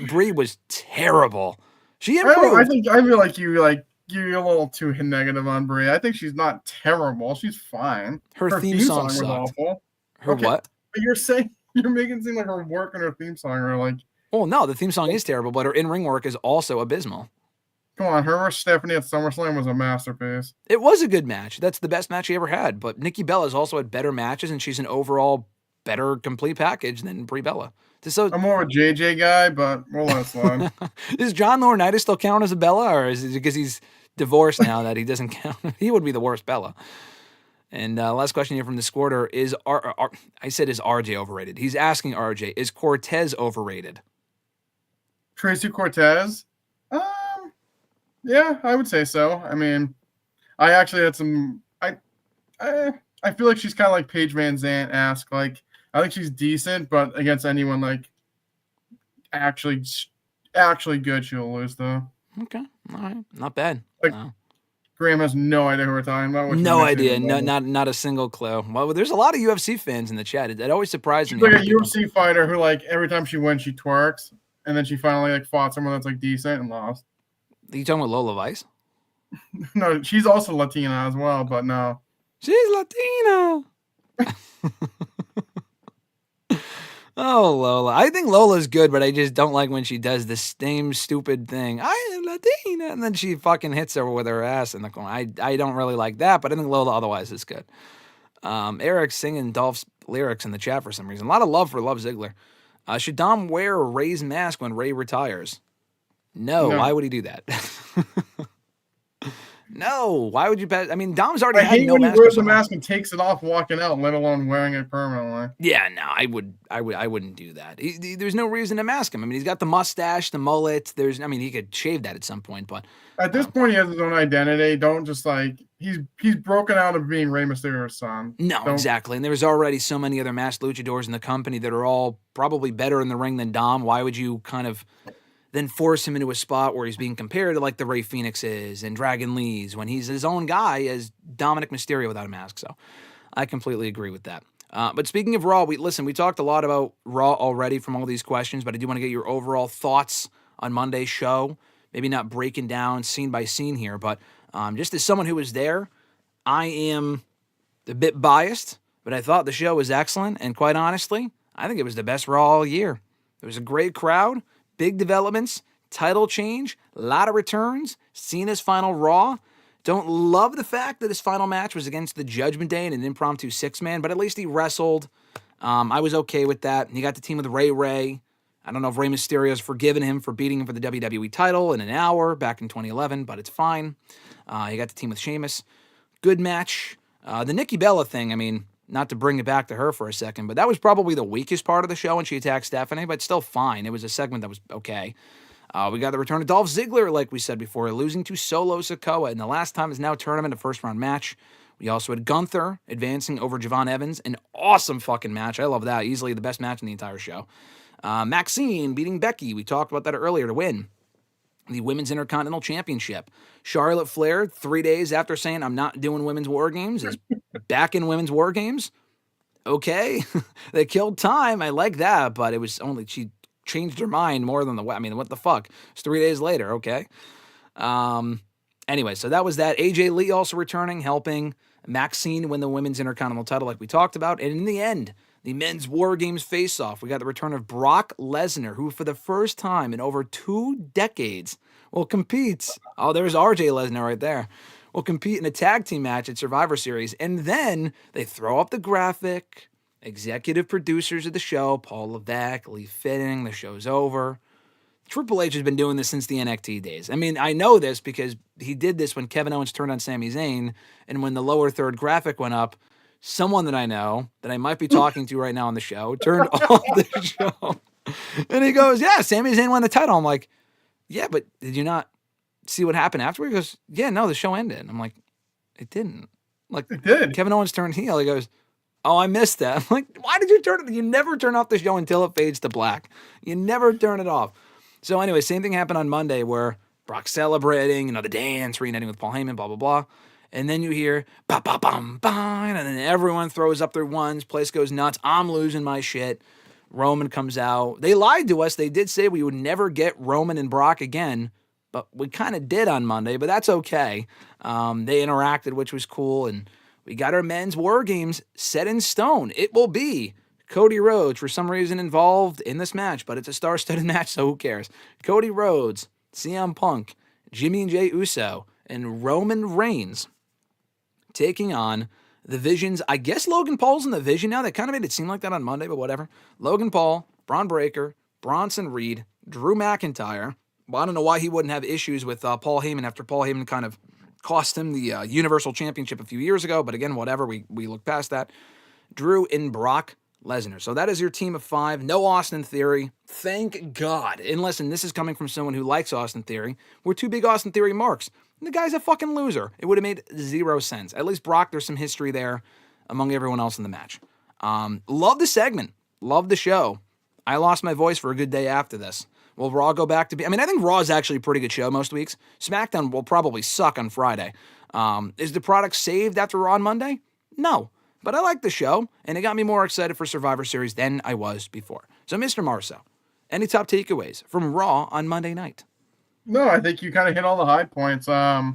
Brie was terrible. She improved. I feel like you're a little too negative on Brie. I think she's not terrible. She's fine. Her theme song was sucked. awful. Her what? But you're making it seem like her work and her theme song are like. Well, no, the theme song is terrible, but her in-ring work is also abysmal. Come on, her versus Stephanie at SummerSlam was a masterpiece. It was a good match. That's the best match she ever had. But Nikki Bella's also had better matches, and she's an overall better complete package than Brie Bella. I'm more of a JJ guy, but we'll let it slide. Does John Laurinaitis still count as a Bella, or is it because he's divorced now that he doesn't count? He would be the worst Bella. And last question here from the Squirter is, I said, is RJ overrated? He's asking RJ, is Cortez overrated? Tracy Cortez? Yeah, I would say so. I mean, I actually had some. I feel like she's kind of like Paige Van Zandt-esque. Like, I think she's decent, but against anyone like actually good, she'll lose though. Okay, all right, not bad. Like, Graham has no idea who we're talking about. No idea, not a single clue. Well, there's a lot of UFC fans in the chat. It always surprises me. She's like a UFC fighter who, like, every time she wins, she twerks, and then she finally like fought someone that's like decent and lost. Are you talking about Lola Vice? No, she's also Latina as well, but no. She's Latina. Oh, Lola. I think Lola's good, but I just don't like when she does the same stupid thing. I am Latina. And then she fucking hits her with her ass in the corner. I don't really like that, but I think Lola otherwise is good. Eric's singing Dolph's lyrics in the chat for some reason. A lot of love for Love Ziggler. Should Dom wear a Ray's mask when Ray retires? No. Why would he do that? No, why would you bet? I mean, Dom's already had no mask. I hate when he wears the mask and takes it off walking out, let alone wearing it permanently. Yeah, no, I wouldn't do that. There's no reason to mask him. I mean, he's got the mustache, the mullet. He could shave that at some point, but at this point, he has his own identity. Don't just like he's broken out of being Rey Mysterio's son. No, exactly. And there's already so many other masked luchadors in the company that are all probably better in the ring than Dom. Why would you kind of then force him into a spot where he's being compared to like the Rey Phoenixes and Dragon Lees when he's his own guy as Dominic Mysterio without a mask? So I completely agree with that. But speaking of Raw, we talked a lot about Raw already from all these questions, but I do want to get your overall thoughts on Monday's show. Maybe not breaking down scene by scene here, but just as someone who was there, I am a bit biased, but I thought the show was excellent. And quite honestly, I think it was the best Raw all year. It was a great crowd. Big developments, title change, a lot of returns, Cena's final Raw. Don't love the fact that his final match was against the Judgment Day in an impromptu six-man, but at least he wrestled. I was okay with that. He got the team with Ray. I don't know if Rey Mysterio's forgiven him for beating him for the WWE title in an hour back in 2011, but it's fine. He got the team with Sheamus. Good match. The Nikki Bella thing, I mean, not to bring it back to her for a second, but that was probably the weakest part of the show when she attacked Stephanie, but still fine. It was a segment that was okay. We got the return of Dolph Ziggler, like we said before, losing to Solo Sikoa in the last time is now tournament, a first-round match. We also had Gunther advancing over Javon Evans. An awesome fucking match. I love that. Easily the best match in the entire show. Maxxine beating Becky. We talked about that earlier to win the Women's Intercontinental Championship. Charlotte Flair, 3 days after saying, I'm not doing Women's WarGames, is back in Women's WarGames. Okay. They killed time. I like that, but it was only, she changed her mind more than what the fuck? It's 3 days later. Okay. Anyway, so that was that. AJ Lee also returning, helping Maxxine win the women's Intercontinental title like we talked about. And in the end, the men's WarGames face-off, we got the return of Brock Lesnar, who for the first time in over 2 decades will compete. Oh, there's RJ Lesnar right there. Will compete in a tag team match at Survivor Series. And then they throw up the graphic. Executive producers of the show, Paul Levesque, Lee Fitting, the show's over. Triple H has been doing this since the NXT days. I mean, I know this because he did this when Kevin Owens turned on Sami Zayn, and when the lower third graphic went up, someone that I know, that I might be talking to right now on the show, turned off the show. And he goes, yeah, Sami Zayn won the title. I'm like, yeah, but did you not see what happened afterward? He goes, yeah, no, the show ended. I'm like, it didn't. Like, It did. Kevin Owens turned heel. He goes, oh, I missed that. I'm like, why did you turn it? You never turn off the show until it fades to black. You never turn it off. So anyway, same thing happened on Monday where Brock's celebrating, the dance, reuniting with Paul Heyman, blah, blah, blah. And then you hear, ba, ba, bum, bum, and then everyone throws up their ones. Place goes nuts. I'm losing my shit. Roman comes out. They lied to us. They did say we would never get Roman and Brock again, but we kind of did on Monday, but that's okay. They interacted, which was cool, and we got our men's WarGames set in stone. It will be Cody Rhodes, for some reason, involved in this match, but it's a star-studded match, so who cares? Cody Rhodes, CM Punk, Jimmy and Jey Uso, and Roman Reigns taking on the Vision's, I guess Logan Paul's in the Vision now. They kind of made it seem like that on Monday, but whatever. Logan Paul, Braun Breaker, Bronson Reed, Drew McIntyre. Well, I don't know why he wouldn't have issues with Paul Heyman after Paul Heyman kind of cost him the Universal Championship a few years ago, but again, whatever, we look past that. Drew and Brock Lesnar. So that is your team of 5. No Austin Theory. Thank God. And listen, this is coming from someone who likes Austin Theory. We're 2 big Austin Theory marks. The guy's a fucking loser. It would have made 0 sense. At least Brock, there's some history there among everyone else in the match. Love the segment. Love the show. I lost my voice for a good day after this. Will Raw go back to be... I mean, I think Raw is actually a pretty good show most weeks. SmackDown will probably suck on Friday. Is the product saved after Raw on Monday? No. But I like the show, and it got me more excited for Survivor Series than I was before. So, Mr. Marceau, any top takeaways from Raw on Monday night? No, I think you kind of hit all the high points. I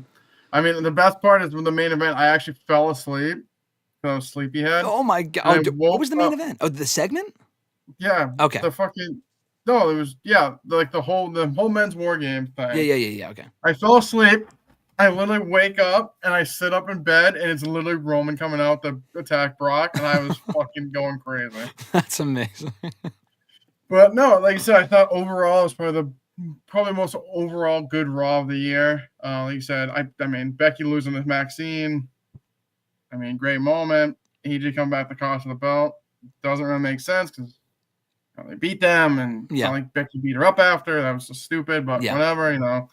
mean, the best part is with the main event, I actually fell asleep. I was sleepyhead. Oh, my God. What was the main event? Oh, the segment? Yeah. Okay. No, it was, like the whole men's WarGames thing. Yeah, okay. I fell asleep. I literally wake up and I sit up in bed and it's literally Roman coming out to attack Brock and I was fucking going crazy. That's amazing. But no, like I said, I thought overall it was probably most overall good Raw of the year. Like you said, I mean Becky losing to Maxxine. I mean, great moment. AJ come back the cost of the belt. Doesn't really make sense because they beat them and it's not like Becky beat her up after. That was so stupid, but whatever,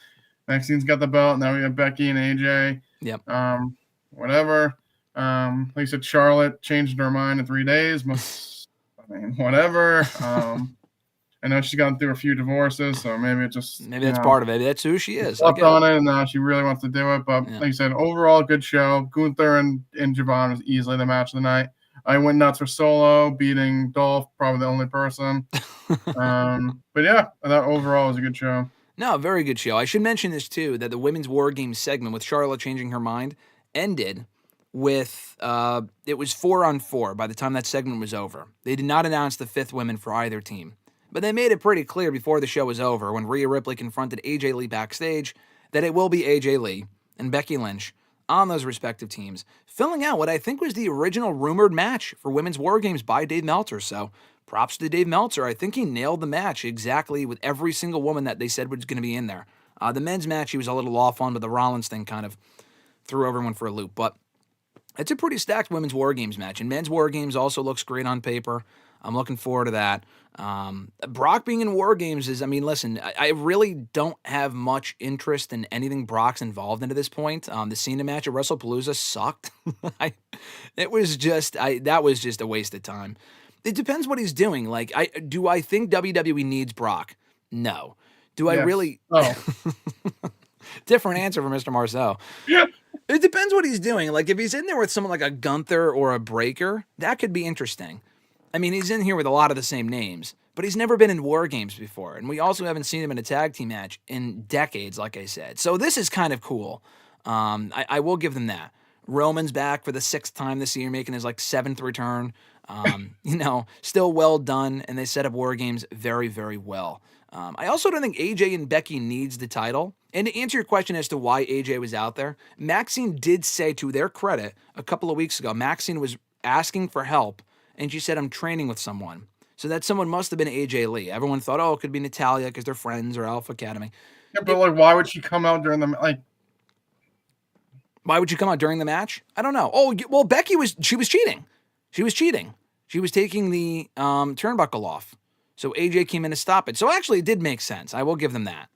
Maxine's got the belt. Now we have Becky and AJ. Yep. Whatever. Like you said, Charlotte changed her mind in 3 days. Whatever. I know she's gone through a few divorces, so maybe that's part of it. That's who she is. Up on it, and now she really wants to do it. But like you said, overall good show. Gunther and Javon was easily the match of the night. I went nuts for Solo, beating Dolph, probably the only person. But yeah, I thought overall it was a good show. No, very good show. I should mention this too, that the women's WarGames segment with Charlotte changing her mind ended with, it was 4-on-4 by the time that segment was over. They did not announce the 5th women for either team. But they made it pretty clear before the show was over when Rhea Ripley confronted AJ Lee backstage that it will be AJ Lee and Becky Lynch on those respective teams, filling out what I think was the original rumored match for women's WarGames by Dave Meltzer. So props to Dave Meltzer. I think he nailed the match exactly with every single woman that they said was going to be in there. The men's match, he was a little off on, but the Rollins thing kind of threw everyone for a loop. But it's a pretty stacked women's WarGames match. And men's WarGames also looks great on paper. I'm looking forward to that. Brock being in WarGames is, I mean, listen, I really don't have much interest in anything Brock's involved in at this point. The Cena match at WrestlePalooza sucked. That was just a waste of time. It depends what he's doing. Like, do I think WWE needs Brock? No. Do I really? Oh. Different answer for Mr. Marceau. Yeah. It depends what he's doing. Like, if he's in there with someone like a Gunther or a Breaker, that could be interesting. I mean, he's in here with a lot of the same names, but he's never been in WarGames before. And we also haven't seen him in a tag team match in decades, like I said. So this is kind of cool. I will give them that. Roman's back for the 6th time this year, making his 7th return. Still well done, and they set up WarGames very, very well. I also don't think AJ and Becky needs the title. And to answer your question as to why AJ was out there, Maxxine did say, to their credit, a couple of weeks ago, Maxxine was asking for help, and she said, I'm training with someone. So that someone must have been AJ Lee. Everyone thought, it could be Natalya because they're friends or Alpha Academy. Yeah, but why would she come out during the Why would she come out during the match? I don't know. Oh, well, Becky was cheating. She was cheating. She was taking the turnbuckle off. So AJ came in to stop it. So actually, it did make sense. I will give them that.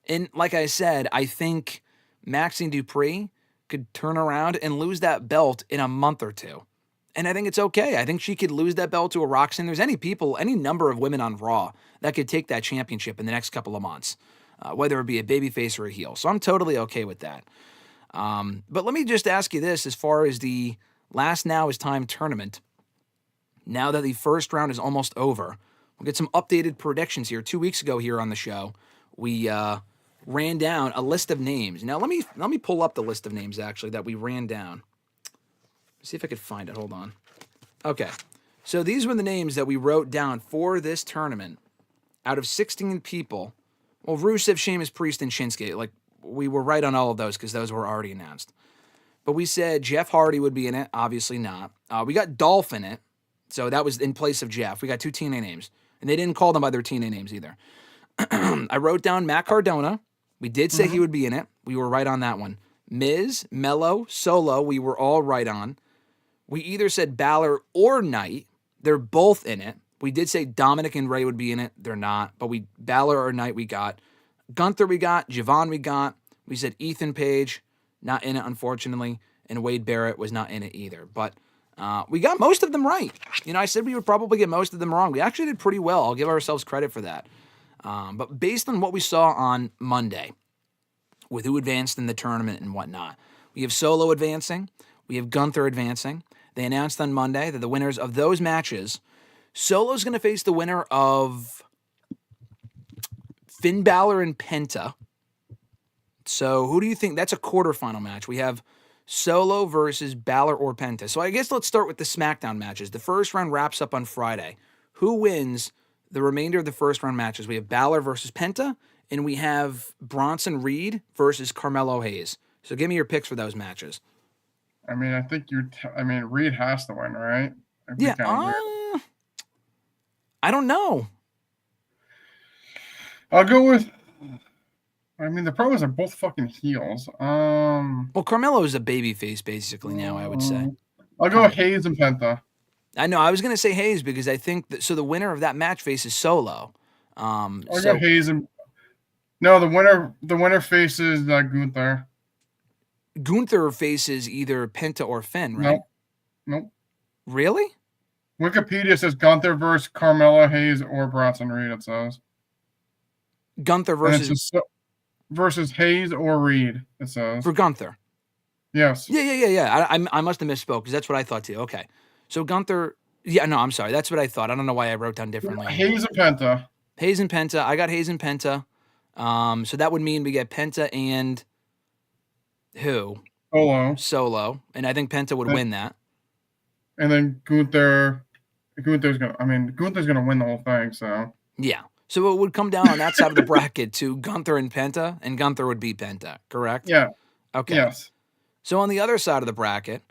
And like I said, I think Maxxine Dupri could turn around and lose that belt in a month or two. And I think it's okay. I think she could lose that belt to a Roxanne. There's any number of women on Raw that could take that championship in the next couple of months, whether it be a babyface or a heel. So I'm totally okay with that. But let me just ask you this, as far as the Last Now is Time tournament, now that the first round is almost over, we'll get some updated predictions here. 2 weeks ago here on the show, we ran down a list of names. Now, let me pull up the list of names, actually, that we ran down. Let's see if I could find it. Hold on. Okay. So these were the names that we wrote down for this tournament. Out of 16 people, well, Rusev, Sheamus, Priest, and Shinsuke, we were right on all of those because those were already announced. But we said Jeff Hardy would be in it. Obviously not. We got Dolph in it. So that was in place of Jeff. We got 2 TNA names. And they didn't call them by their TNA names either. I wrote down Matt Cardona. We did say he would be in it. We were right on that one. Miz, Mello, Solo, we were all right on. We either said Balor or Knight. They're both in it. We did say Dominic and Ray would be in it. They're not. But Balor or Knight we got. Gunther we got. Javon we got. We said Ethan Page, not in it, unfortunately. And Wade Barrett was not in it either. But we got most of them right. I said we would probably get most of them wrong. We actually did pretty well. I'll give ourselves credit for that. But based on what we saw on Monday, with who advanced in the tournament and whatnot, we have Solo advancing. We have Gunther advancing. They announced on Monday that the winners of those matches, Solo's going to face the winner of Finn Balor and Penta. So who do you think? That's a quarterfinal match. We have Solo versus Balor or Penta. So I guess let's start with the SmackDown matches. The first round wraps up on Friday. Who wins the remainder of the first round matches? We have Balor versus Penta, and we have Bronson Reed versus Carmelo Hayes. So give me your picks for those matches. I mean, I think Reed has to win, right? Yeah. I don't know. I'll go with. I mean, the problem is they're both fucking heels. Well, Carmelo is a babyface basically now, I would say. I'll go with Hayes and Penta. I know. I was going to say Hayes because I think that. So the winner of that match faces Solo. I'll go Hayes and. No, the winner faces Gunther. Gunther faces either Penta or Finn, right? Nope. Really? Wikipedia says Gunther versus Carmelo Hayes or Bronson Reed, it says. Gunther versus Hayes or Reed, it says. For Gunther? Yes. Yeah. I must have misspoke because that's what I thought too. Okay. So Gunther... Yeah, no, I'm sorry. That's what I thought. I don't know why I wrote down differently. Hayes and Penta. Hayes and Penta. I got Hayes and Penta. So that would mean we get Penta and... Who? Solo. And I think Penta would win that. And then Gunther's gonna win the whole thing, so. Yeah. So it would come down on that side of the bracket to Gunther and Penta, and Gunther would beat Penta, correct? Yeah. Okay. Yes. So on the other side of the bracket,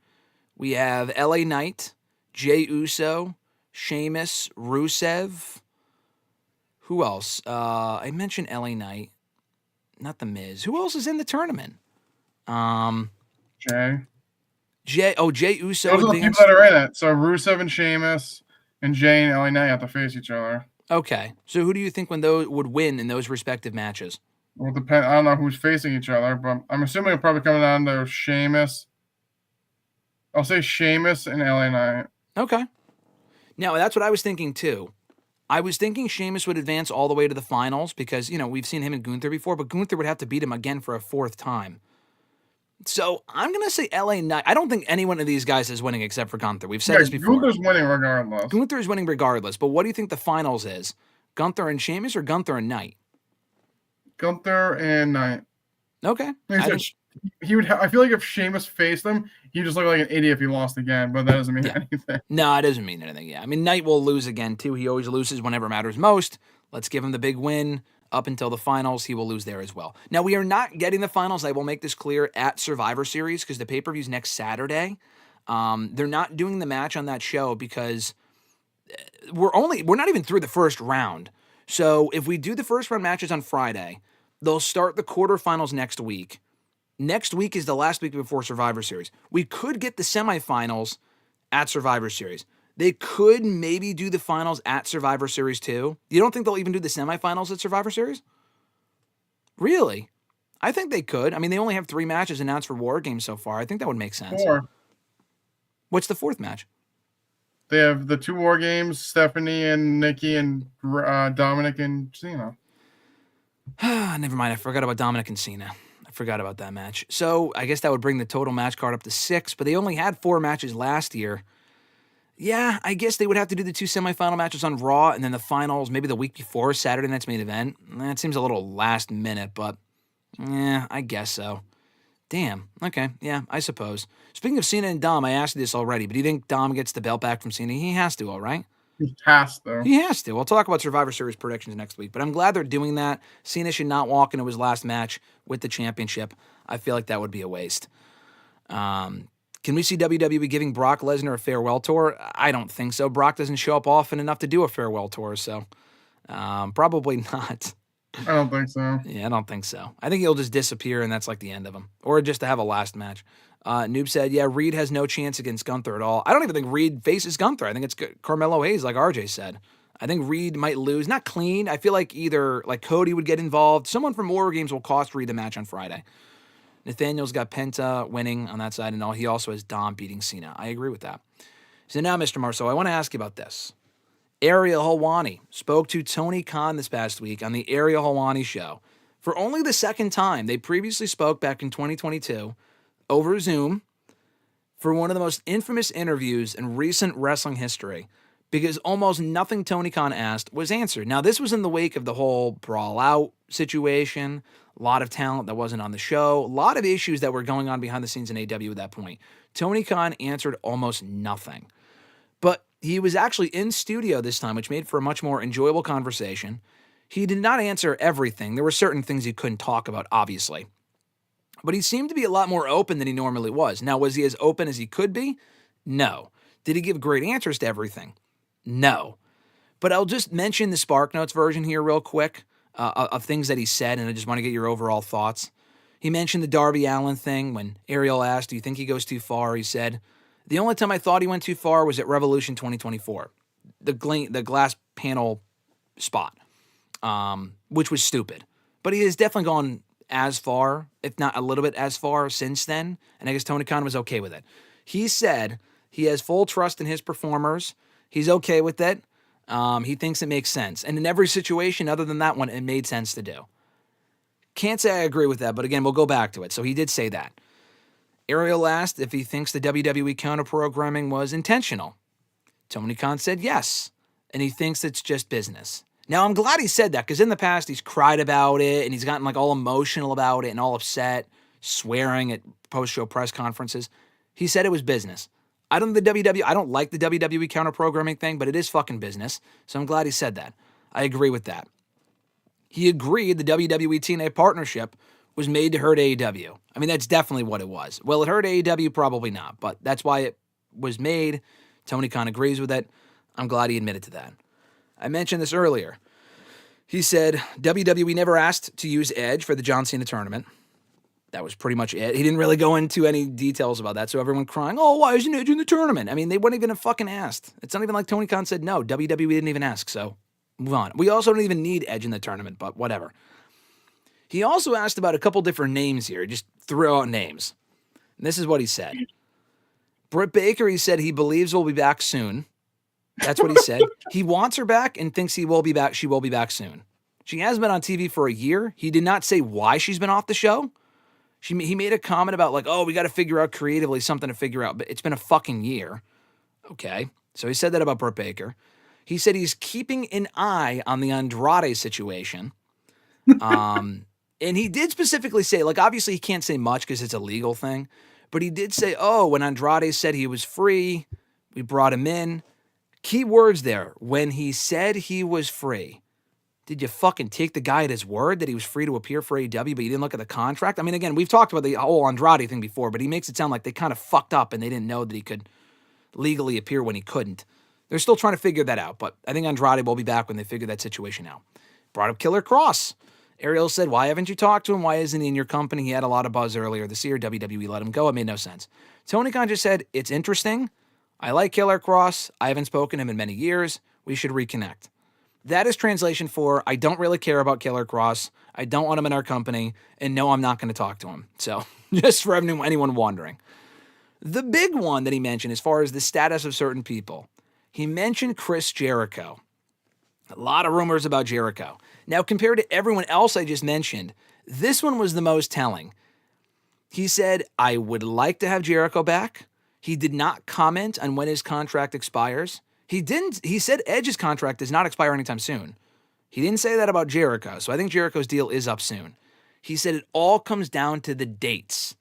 we have LA Knight, Jey Uso, Sheamus, Rusev. Who else? I mentioned LA Knight, not The Miz. Who else is in the tournament? Jey Uso. Those are the people that are in it. So Rusev and Sheamus and Jey and LA Knight have to face each other. Okay. So who do you think would win in those respective matches? Well, I don't know who's facing each other, but I'm assuming it'll probably come down to Sheamus. I'll say Sheamus and LA Knight. Okay. Now, that's what I was thinking too. I was thinking Sheamus would advance all the way to the finals because, we've seen him and Gunther before, but Gunther would have to beat him again for a 4th time. So I'm going to say LA Knight. I don't think any one of these guys is winning except for Gunther. We've said this before. Gunther's winning regardless. Gunther is winning regardless, but what do you think the finals is? Gunther and Sheamus or Gunther and Knight? Gunther and Knight. Okay. he would. I feel like if Sheamus faced him, he'd just look like an idiot if he lost again. But that doesn't mean anything. No, it doesn't mean anything. Yeah, I mean, Knight will lose again too. He always loses whenever it matters most. Let's give him the big win up until the finals. He will lose there as well. Now, we are not getting the finals. I will make this clear at Survivor Series because the pay-per-view is next Saturday. They're not doing the match on that show because we're not even through the first round. So if we do the first round matches on Friday, they'll start the quarterfinals next week. Next week is the last week before Survivor Series. We could get the semifinals at Survivor Series. They could maybe do the finals at Survivor Series too. You don't think they'll even do the semifinals at Survivor Series? Really? I think they could. I mean, they only have 3 matches announced for WarGames so far. I think that would make sense. 4. What's the 4th match? They have the 2 WarGames, Stephanie and Nikki and Dominic and Cena. Never mind. I forgot about Dominic and Cena. I forgot about that match. So I guess that would bring the total match card up to 6, but they only had 4 matches last year. Yeah, I guess they would have to do the 2 semifinal matches on Raw and then the finals maybe the week before Saturday night's main event. That seems a little last minute, but yeah, I guess so. Damn. Okay, yeah, I suppose. Speaking of Cena and Dom, I asked you this already, but do you think Dom gets the belt back from Cena? He has to, all right? He has to. He has to. We'll talk about Survivor Series predictions next week, but I'm glad they're doing that. Cena should not walk into his last match with the championship. I feel like that would be a waste. Can we see WWE giving Brock Lesnar a farewell tour? I don't think so. Brock doesn't show up often enough to do a farewell tour, so probably not. I don't think so. Yeah, I don't think so. I think he'll just disappear, and that's like the end of him. Or just to have a last match. Noob said, yeah, Reed has no chance against Gunther at all. I don't even think Reed faces Gunther. I think it's Carmelo Hayes, like RJ said. I think Reed might lose. Not clean. I feel like either like Cody would get involved. Someone from WarGames will cost Reed the match on Friday. Nathaniel's got Penta winning on that side, and all. He also has Dom beating Cena. I agree with that. So now, Mr. Marceau, I want to ask you about this. Ariel Helwani spoke to Tony Khan this past week on the Ariel Helwani show. For only the second time, they previously spoke back in 2022 over Zoom for one of the most infamous interviews in recent wrestling history because almost nothing Tony Khan asked was answered. Now, this was in the wake of the whole Brawl Out situation, a lot of talent that wasn't on the show, a lot of issues that were going on behind the scenes in AEW at that point. Tony Khan answered almost nothing. But he was actually in studio this time, which made for a much more enjoyable conversation. He did not answer everything. There were certain things he couldn't talk about, obviously. But he seemed to be a lot more open than he normally was. Now, was he as open as he could be? No. Did he give great answers to everything? No. But I'll just mention the Spark Notes version here real quick of things that he said, and I just want to get your overall thoughts. He mentioned the Darby Allin thing when Ariel asked, do you think he goes too far? He said, the only time I thought he went too far was at Revolution 2024, the glass panel spot, which was stupid. But he has definitely gone as far, if not a little bit as far since then, and I guess Tony Khan was okay with it. He said he has full trust in his performers. He's okay with it. He thinks it makes sense. And in every situation other than that one, it made sense to do. Can't say I agree with that, but again, we'll go back to it. So he did say that. Ariel asked if he thinks the WWE counter-programming was intentional. Tony Khan said yes, and he thinks it's just business. Now, I'm glad he said that, because in the past, he's cried about it, and he's gotten like all emotional about it and all upset, swearing at post-show press conferences. He said it was business. I don't like the WWE counter-programming thing, but it is fucking business, so I'm glad he said that. I agree with that. He agreed the WWE TNA partnership was made to hurt AEW. I mean, that's definitely what it was. Will it hurt AEW? Probably not, but that's why it was made. Tony Khan agrees with it. I'm glad he admitted to that. I mentioned this earlier. He said WWE never asked to use Edge for the John Cena tournament. That was pretty much it. He didn't really go into any details about that, so everyone crying, oh, why isn't Edge in the tournament? I mean, they weren't even fucking asked. It's not even like Tony Khan said no. WWE didn't even ask, so move on. We also don't even need Edge in the tournament, but whatever. He also asked about a couple different names here. Just threw out names. And this is what he said. Britt Baker, he said he believes will be back soon. That's what he said. He wants her back and thinks he will be back. She will be back soon. She has been on TV for a year. He did not say why she's been off the show. He made a comment about like, oh, we got to figure out creatively something to figure out. But it's been a fucking year. Okay. So he said that about Britt Baker. He said he's keeping an eye on the Andrade situation. And he did specifically say, like, obviously he can't say much because it's a legal thing, but he did say, oh, when Andrade said he was free, we brought him in. Key words there. When he said he was free, did you fucking take the guy at his word that he was free to appear for AEW, but you didn't look at the contract? I mean, again, we've talked about the whole Andrade thing before, but he makes it sound like they kind of fucked up and they didn't know that he could legally appear when he couldn't. They're still trying to figure that out, but I think Andrade will be back when they figure that situation out. Brought up Killer Cross. Ariel said, why haven't you talked to him? Why isn't he in your company? He had a lot of buzz earlier this year. WWE let him go. It made no sense. Tony Khan just said, it's interesting. I like Killer Cross. I haven't spoken to him in many years. We should reconnect. That is translation for, I don't really care about Killer Cross. I don't want him in our company. And no, I'm not going to talk to him. So just for anyone wondering. The big one that he mentioned as far as the status of certain people, he mentioned Chris Jericho. A lot of rumors about Jericho. Now, compared to everyone else I just mentioned, this one was the most telling. He said, I would like to have Jericho back. He did not comment on when his contract expires. He said Edge's contract does not expire anytime soon. He didn't say that about Jericho, so I think Jericho's deal is up soon. He said it all comes down to the dates.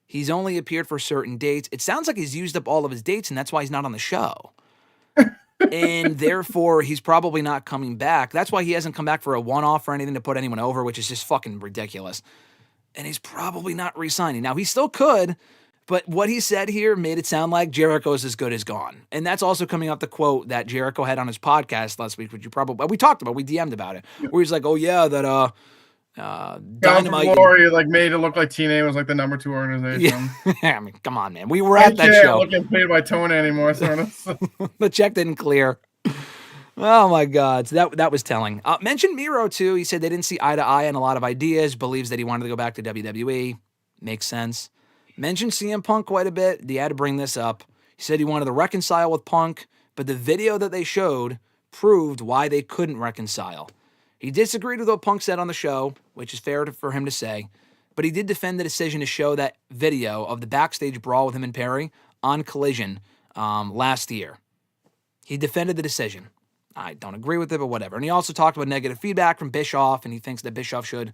He's only appeared for certain dates. It sounds like he's used up all of his dates, and that's why he's not on the show. And therefore, he's probably not coming back. That's why he hasn't come back for a one-off or anything to put anyone over, which is just fucking ridiculous. And he's probably not re-signing. Now, he still could, but what he said here made it sound like Jericho's as good as gone. And that's also coming off the quote that Jericho had on his podcast last week, which we talked about, we DM'd about it, where he's like, oh yeah, that Dynamite Glory like made it look like TNA was like the number 2 organization. Yeah. I mean, come on, man. We were at that show. Not getting paid by Tony anymore. So the check didn't clear. Oh my God. So that was telling. Mentioned Miro too. He said they didn't see eye to eye on a lot of ideas, believes that he wanted to go back to WWE. Makes sense. Mentioned CM Punk quite a bit. He had to bring this up. He said he wanted to reconcile with Punk, but the video that they showed proved why they couldn't reconcile. He disagreed with what Punk said on the show, which is fair for him to say, but he did defend the decision to show that video of the backstage brawl with him and Perry on Collision last year. He defended the decision. I don't agree with it, but whatever. And he also talked about negative feedback from Bischoff, and he thinks that Bischoff should,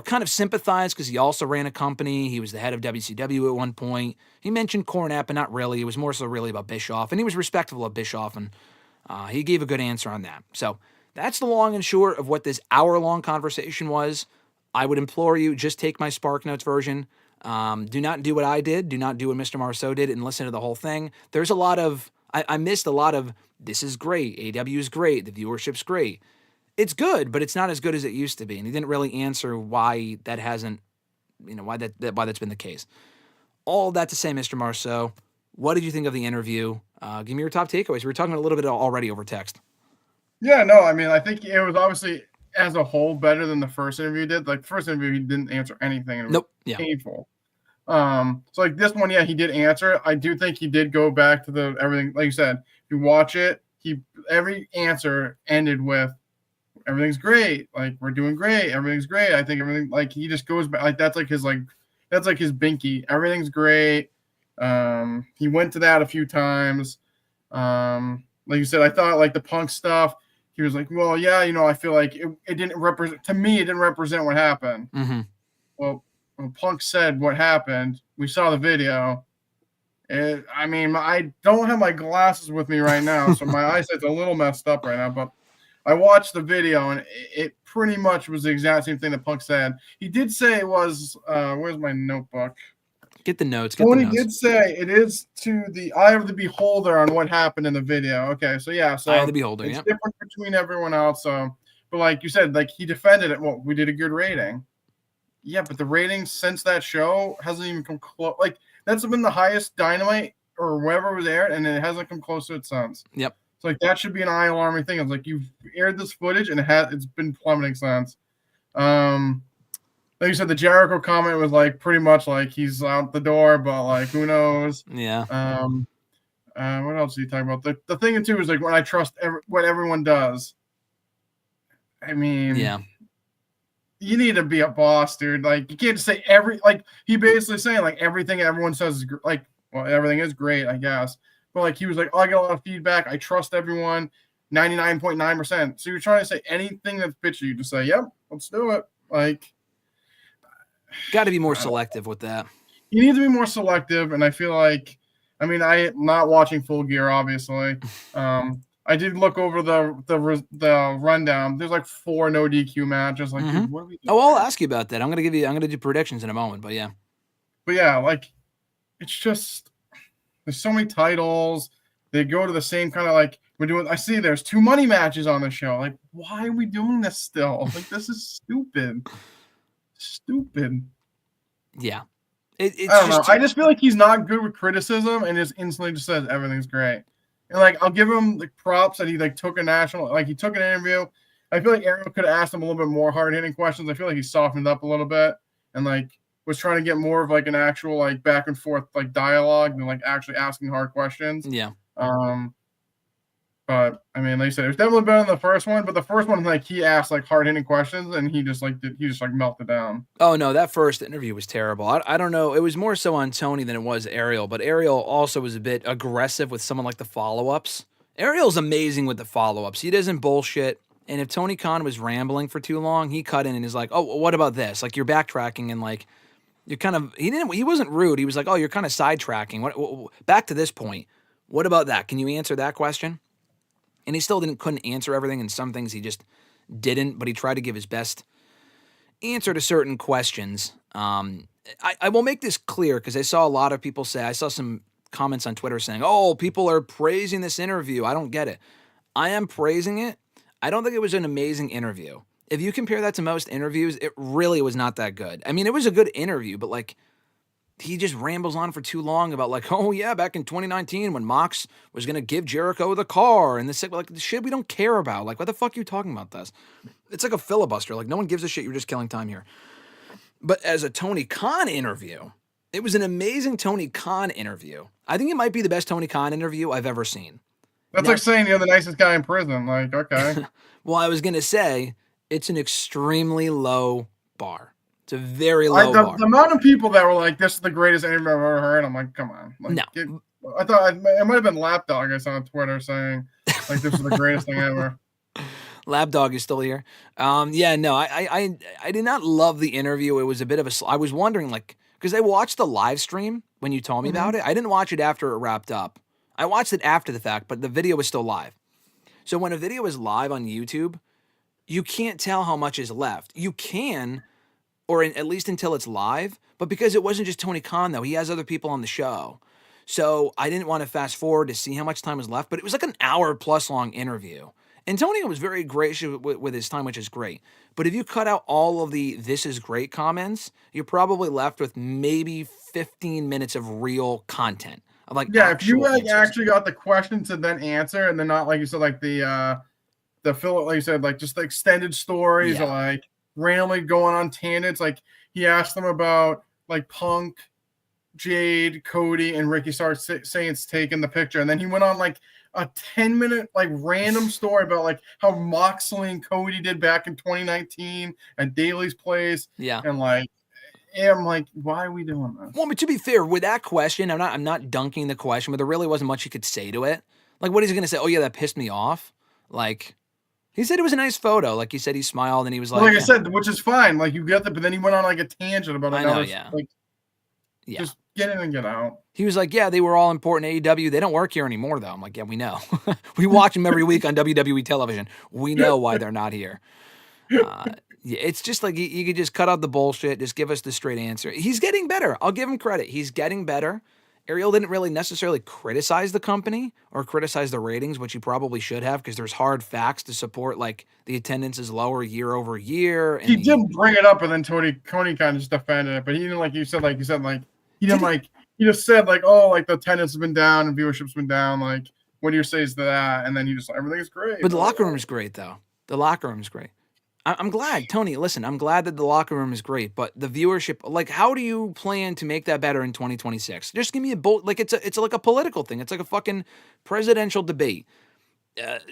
kind of sympathize because he also ran a company. He was the head of WCW at one point. He mentioned Cornette, but not really. It was more so really about Bischoff, and he was respectful of Bischoff, and he gave a good answer on that. So that's the long and short of what this hour-long conversation was. I would implore you, just take my Spark Notes version. Do not do what I did. Do not do what Mr. Marceau did and listen to the whole thing. There's a lot of, I missed a lot of, this is great, AEW is great, the viewership's great. It's good, but it's not as good as it used to be. And he didn't really answer why that hasn't, why that's been the case. All that to say, Mr. Marceau, what did you think of the interview? Give me your top takeaways. We were talking a little bit already over text. Yeah, no, I mean, I think it was obviously as a whole better than the first interview did. Like the first interview, he didn't answer anything. And it was painful. So like this one, yeah, he did answer. I do think he did go back to the everything. Like you said, if you watch it, every answer ended with everything's great. Like we're doing great. Everything's great. I think everything, like he just goes back. Like that's like his binky. Everything's great. He went to that a few times. Like you said, I thought like the Punk stuff, he was like, well, yeah, I feel like it didn't represent, to me, it didn't represent what happened. Mm-hmm. Well, when Punk said what happened, we saw the video. I mean, I don't have my glasses with me right now, so my eyesight's a little messed up right now, but I watched the video, and it pretty much was the exact same thing that Punk said. He did say it was, where's my notebook? Get the notes. Tony did say it is to the eye of the beholder on what happened in the video. Okay, so yeah, so eye of the beholder, it's different between everyone else. So, but like you said, like he defended it. Well, we did a good rating. Yeah, but the ratings since that show hasn't even come close. Like that's been the highest Dynamite or wherever was aired, and it hasn't come close to it since. Yep. So like that should be an eye alarming thing. It's like you've aired this footage and it's been plummeting since. Like you said, the Jericho comment was like pretty much like he's out the door, but like who knows? Yeah. What else are you talking about? The thing too is like when I trust what everyone does. I mean, yeah, you need to be a boss, dude. Like you can't just say he basically saying like everything everyone says is like, well, everything is great, I guess. But like he was like, oh, I get a lot of feedback. I trust everyone, 99.9%. So you're trying to say anything that's bitchy, you just say, yep, let's do it. Like. Got to be more selective with that. You need to be more selective, and I feel like, I mean, I'm not watching Full Gear, obviously. I did look over the rundown. There's like 4 no DQ matches. Like, dude, what are we doing? Oh, I'll ask you about that. I'm gonna do predictions in a moment, but yeah. But yeah, like, it's just there's so many titles. They go to the same kind of like we're doing. I see there's 2 money matches on the show. Like, why are we doing this still? Like, this is stupid. Stupid. Yeah. I don't know. I just feel like he's not good with criticism and just instantly just says everything's great. And like, I'll give him the props that he like took an interview. I feel like Ariel could have asked him a little bit more hard-hitting questions. I feel like he softened up a little bit and like was trying to get more of like an actual like back and forth like dialogue than like actually asking hard questions. Yeah. But I mean, like you said, it was definitely better than the first one. But the first one, like he asked like hard hitting questions, and he just melted down. Oh no, that first interview was terrible. I don't know. It was more so on Tony than it was Ariel, but Ariel also was a bit aggressive with someone like the follow ups. Ariel's amazing with the follow ups. He doesn't bullshit. And if Tony Khan was rambling for too long, he cut in and is like, "Oh, what about this?" Like you're backtracking and like you're kind of he wasn't rude. He was like, "Oh, you're kind of sidetracking. What back to this point? What about that? Can you answer that question?" And he still couldn't answer everything, and some things he just didn't, but he tried to give his best answer to certain questions. I will make this clear because I saw a lot of people say, I saw some comments on Twitter saying, "Oh, people are praising this interview." I don't get it. I am praising it. I don't think it was an amazing interview. If you compare that to most interviews, it really was not that good. I mean, it was a good interview, but like, he just rambles on for too long about like, oh yeah, back in 2019 when Mox was going to give Jericho the car and this, like the shit we don't care about. Like, what the fuck are you talking about this? It's like a filibuster. Like no one gives a shit. You're just killing time here. But as a Tony Khan interview, it was an amazing Tony Khan interview. I think it might be the best Tony Khan interview I've ever seen. That's like saying you're the nicest guy in prison. Like, okay. Well, I was going to say it's an extremely low bar. It's a very low bar. The amount of people that were like, "This is the greatest interview I've ever heard," I'm like, "Come on!" Like, no, I thought it might have been Lapdog I saw on Twitter saying, "Like this is the greatest thing ever." Lapdog is still here. Yeah, no, I did not love the interview. It was a bit of a. I was wondering, like, because I watched the live stream when you told me about it. I didn't watch it after it wrapped up. I watched it after the fact, but the video was still live. So when a video is live on YouTube, you can't tell how much is left. You can. Or at least until it's live. But because it wasn't just Tony Khan, though, he has other people on the show. So I didn't want to fast forward to see how much time was left. But it was like an hour-plus long interview. And Tony was very gracious with his time, which is great. But if you cut out all of the "this is great" comments, you're probably left with maybe 15 minutes of real content. Of like, yeah, if you like actually got the questions to then answer, and then not like you said, like the fill, like you said, like just the extended stories, or like randomly going on tangents. Like he asked them about like Punk, Jade, Cody, and Ricky starts saying taking the picture, and then he went on like a 10-minute like random story about like how Moxley and Cody did back in 2019 at Daly's place. Yeah, and like, I'm like, why are we doing this? Well, but to be fair, with that question, I'm not dunking the question, but there really wasn't much he could say to it. Like, what is he gonna say? Oh yeah, that pissed me off. Like. He said it was a nice photo. Like he said, he smiled and he was like, I said, which is fine. Like you get that, but then he went on like a tangent about another. Like, just get in and get out. He was like, yeah, they were all important AEW. They don't work here anymore, though. I'm like, yeah, we know. We watch them every week on WWE television. We know why they're not here. Yeah, it's just like you could just cut out the bullshit. Just give us the straight answer. He's getting better. I'll give him credit. He's getting better. Ariel didn't really necessarily criticize the company or criticize the ratings, which he probably should have, because there's hard facts to support, like the attendance is lower year over year. And he did bring it up, and then Tony kind of just defended it, but he didn't he just said like he just said like, oh, like the attendance has been down and viewership's been down. Like, what do you say to that? And then he just everything is great. But the locker room is great, though. The locker room is great. I'm glad, Tony, listen, I'm glad that the locker room is great, but the viewership, like, how do you plan to make that better in 2026? Just give me it's like a political thing. It's like a fucking presidential debate.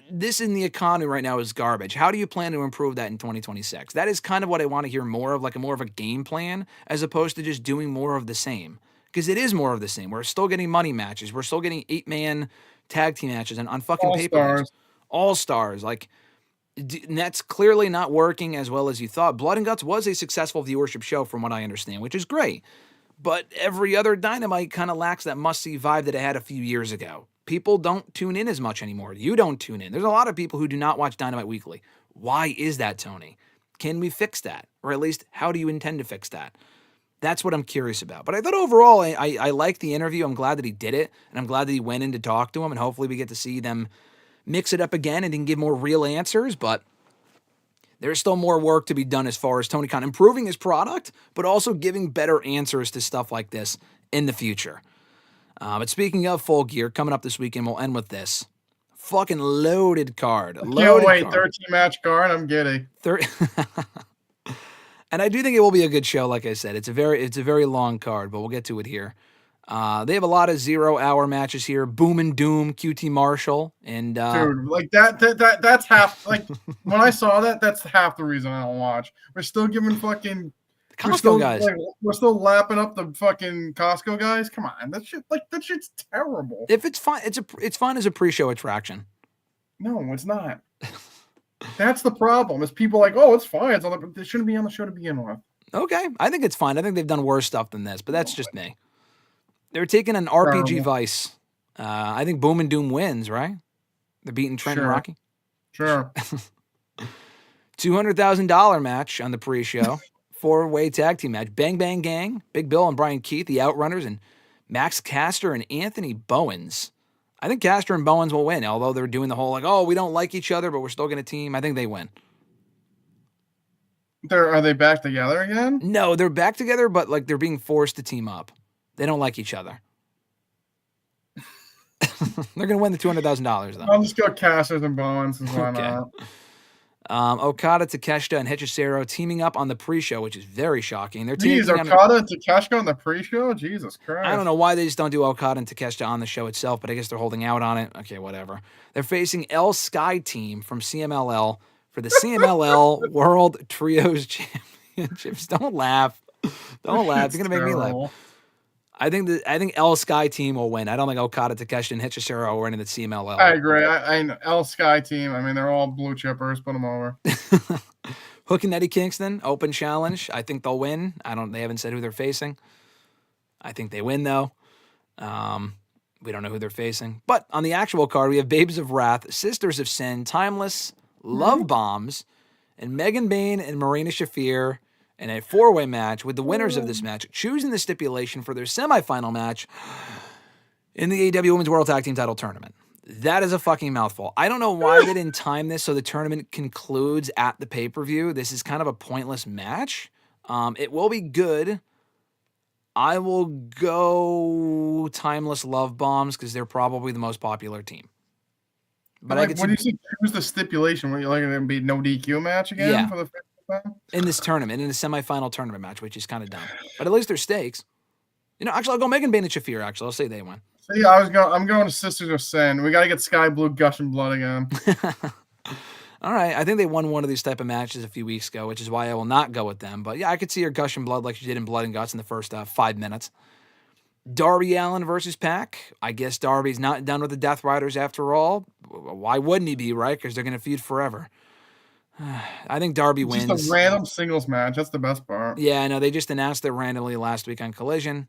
This in the economy right now is garbage. How do you plan to improve that in 2026? That is kind of what I want to hear more of, like more of a game plan, as opposed to just doing more of the same. Because it is more of the same. We're still getting money matches. We're still getting 8-man tag team matches on fucking pay-per-views. All-stars. Like, And that's clearly not working as well as you thought. Blood and Guts was a successful viewership show from what I understand, which is great. But every other Dynamite kind of lacks that must-see vibe that it had a few years ago. People don't tune in as much anymore. You don't tune in. There's a lot of people who do not watch Dynamite weekly. Why is that, Tony? Can we fix that? Or at least, how do you intend to fix that? That's what I'm curious about. But I thought overall, I liked the interview. I'm glad that he did it. And I'm glad that he went in to talk to him. And hopefully we get to see them mix it up again and he can give more real answers. But there's still more work to be done as far as Tony Khan improving his product, but also giving better answers to stuff like this in the future. But speaking of Full Gear, coming up this weekend, we'll end with this. Fucking loaded card. Can't wait, 13-match card. I'm giddy. And I do think it will be a good show, like I said. It's a very long card, but we'll get to it here. They have a lot of 0-hour matches here. Boom and Doom, QT Marshall, and dude, like that's half. Like when I saw that, that's half the reason I don't watch. We're still giving fucking Costco guys. Like, we're still lapping up the fucking Costco guys. Come on, that shit's terrible. If it's fun, it's fun as a pre-show attraction. No, it's not. That's the problem. Is people like, oh, it's fine. It shouldn't be on the show to begin with. Okay, I think it's fine. I think they've done worse stuff than this, but that's just me. They're taking an RPG Vice. I think Boom and Doom wins, right? They're beating Trent and Rocky. Sure. $200,000 match on the pre-show. 4-way tag team match. Bang Bang Gang, Big Bill and Brian Keith, the Outrunners, and Max Caster and Anthony Bowens. I think Caster and Bowens will win, although they're doing the whole like, oh, we don't like each other, but we're still going to team. I think they win. Are they back together again? No, they're back together, but like they're being forced to team up. They don't like each other. They're going to win the $200,000 though. I'll just go Casters and Bowens. Why not? Okada, Takeshita, and Hechicero teaming up on the pre-show, which is very shocking. They're teaming Okada and Takeshita on the pre-show? Jesus Christ. I don't know why they just don't do Okada and Takeshita on the show itself, but I guess they're holding out on it. Okay, whatever. They're facing El Sky Team from CMLL for the CMLL World Trios Championships. Don't laugh. Don't laugh. You're going to make me laugh. I think El Sky Team will win. I don't think Okada, Takeshita, and Hechicero will win in the CMLL. I agree. I know El Sky Team. I mean, they're all blue chippers. Put them over. Hook and Eddie Kingston, open challenge. I think they'll win. They haven't said who they're facing. I think they win, though. We don't know who they're facing. But on the actual card, we have Babes of Wrath, Sisters of Sin, Timeless, Love Bombs, and Megan Bayne and Marina Shafir in a 4-way match with the winners of this match choosing the stipulation for their semifinal match in the AEW Women's World Tag Team Title Tournament. That is a fucking mouthful. I don't know why they didn't time this so the tournament concludes at the pay-per-view. This is kind of a pointless match. It will be good. I will go Timeless Love Bombs because they're probably the most popular team. But when you say choose the stipulation, what, you're like going to be no DQ match again? Yeah. For the time? In this tournament, in the semifinal tournament match, which is kind of dumb. But at least there's stakes. Actually, I'll go Megan Bayne and Shafir, actually. I'll say they win. See, I'm going to Sisters of Sin. We got to get Sky Blue gushing blood again. All right. I think they won one of these type of matches a few weeks ago, which is why I will not go with them. But yeah, I could see her gushing blood like she did in Blood and Guts in the first 5 minutes. Darby Allin versus Pac. I guess Darby's not done with the Death Riders after all. Why wouldn't he be, right? Because they're going to feud forever. I think Darby wins. Just a random singles match. That's the best part. Yeah, I know. They just announced it randomly last week on Collision.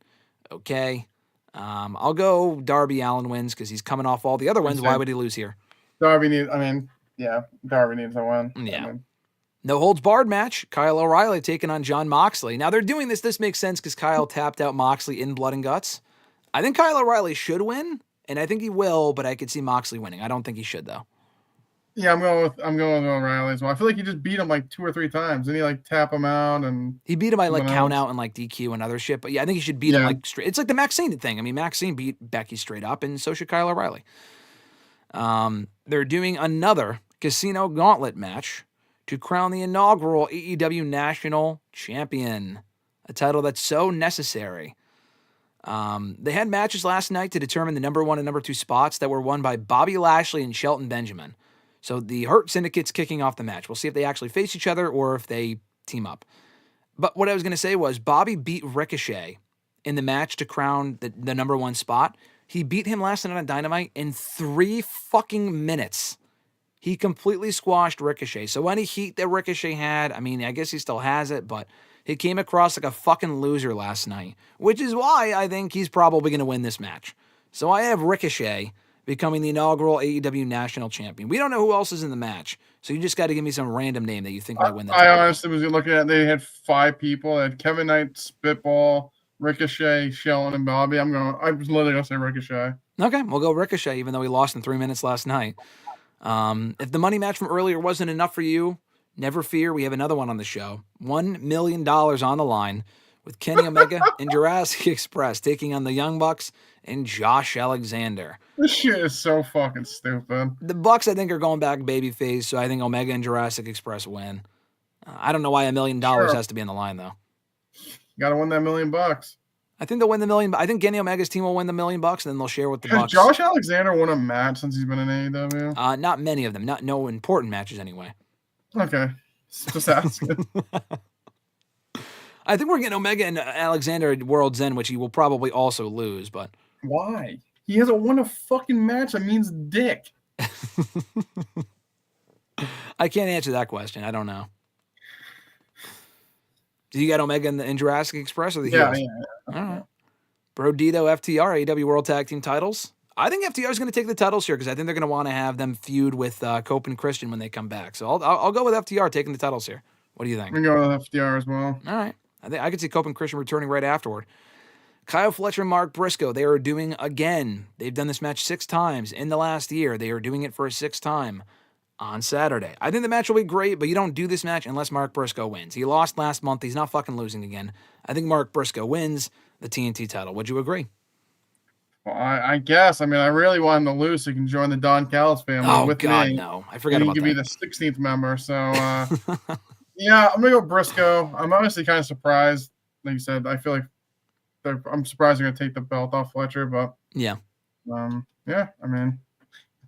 Okay. I'll go Darby Allin wins because he's coming off all the other wins. Why would he lose here? Darby needs a win. Yeah. No holds barred match. Kyle O'Reilly taking on Jon Moxley. Now they're doing this. This makes sense because Kyle tapped out Moxley in Blood and Guts. I think Kyle O'Reilly should win, and I think he will, but I could see Moxley winning. I don't think he should though. Yeah, I'm going with O'Reilly as well. I feel like he just beat him like 2 or 3 times. Didn't he like tap him out and he beat him by like count out and like DQ and other shit. But yeah, I think he should beat him like straight. It's like the Maxxine thing. I mean, Maxxine beat Becky straight up, and so should Kyle O'Reilly. They're doing another Casino Gauntlet match to crown the inaugural AEW National Champion, a title that's so necessary. They had matches last night to determine the number 1 and number 2 spots that were won by Bobby Lashley and Shelton Benjamin. So the Hurt Syndicate's kicking off the match. We'll see if they actually face each other or if they team up. But what I was going to say was Bobby beat Ricochet in the match to crown the number 1 spot. He beat him last night on Dynamite in 3 fucking minutes. he completely squashed Ricochet. So any heat that Ricochet had, I mean, I guess he still has it, but he came across like a fucking loser last night, which is why I think he's probably going to win this match. So I have Ricochet becoming the inaugural AEW National Champion. We don't know who else is in the match, so you just got to give me some random name that you think might win the title. I honestly was looking at, they had 5 people. They had Kevin Knight, Spitball, Ricochet, Shelley, and Bobby. I was literally going to say Ricochet. Okay, we'll go Ricochet, even though he lost in 3 minutes last night. If the money match from earlier wasn't enough for you, never fear, we have another one on the show. $1 million on the line with Kenny Omega and Jurassic Express taking on the Young Bucks and Josh Alexander. This shit is so fucking stupid. The Bucks, I think, are going back babyface, so I think Omega and Jurassic Express win. I don't know why $1 million has to be on the line, though. You got to win that $1 million. I think they'll win the $1 million. I think Kenny Omega's team will win the $1 million, and then they'll share with the Has Bucks. Josh Alexander won a match since he's been in AEW? Not many of them. No important matches, anyway. Okay. Just asking. I think we're getting Omega and Alexander at World's End, which he will probably also lose, but... Why? He hasn't won a fucking match. That means dick. I can't answer that question. I don't know. Do you got Omega in Jurassic Express or the Heels? Yeah. All right. Bro Dito, FTR, AEW World Tag Team titles. I think FTR is going to take the titles here because I think they're going to want to have them feud with Cope and Christian when they come back. So I'll go with FTR taking the titles here. What do you think? We can go with FDR as well. All right. I think I could see Cope and Christian returning right afterward. Kyle Fletcher and Mark Briscoe, they are doing again. They've done this match 6 times in the last year. They are doing it for a 6th time on Saturday. I think the match will be great, but you don't do this match unless Mark Briscoe wins. He lost last month. He's not fucking losing again. I think Mark Briscoe wins the TNT title. Would you agree? Well, I guess. I mean, I really want him to lose so he can join the Don Callis family with God, me. no. I forgot about that. He can be the 16th member. So, yeah, I'm going to go Briscoe. I'm honestly kind of surprised. Like you said, I feel like I'm surprised they're going to take the belt off Fletcher, but yeah. Yeah, I mean,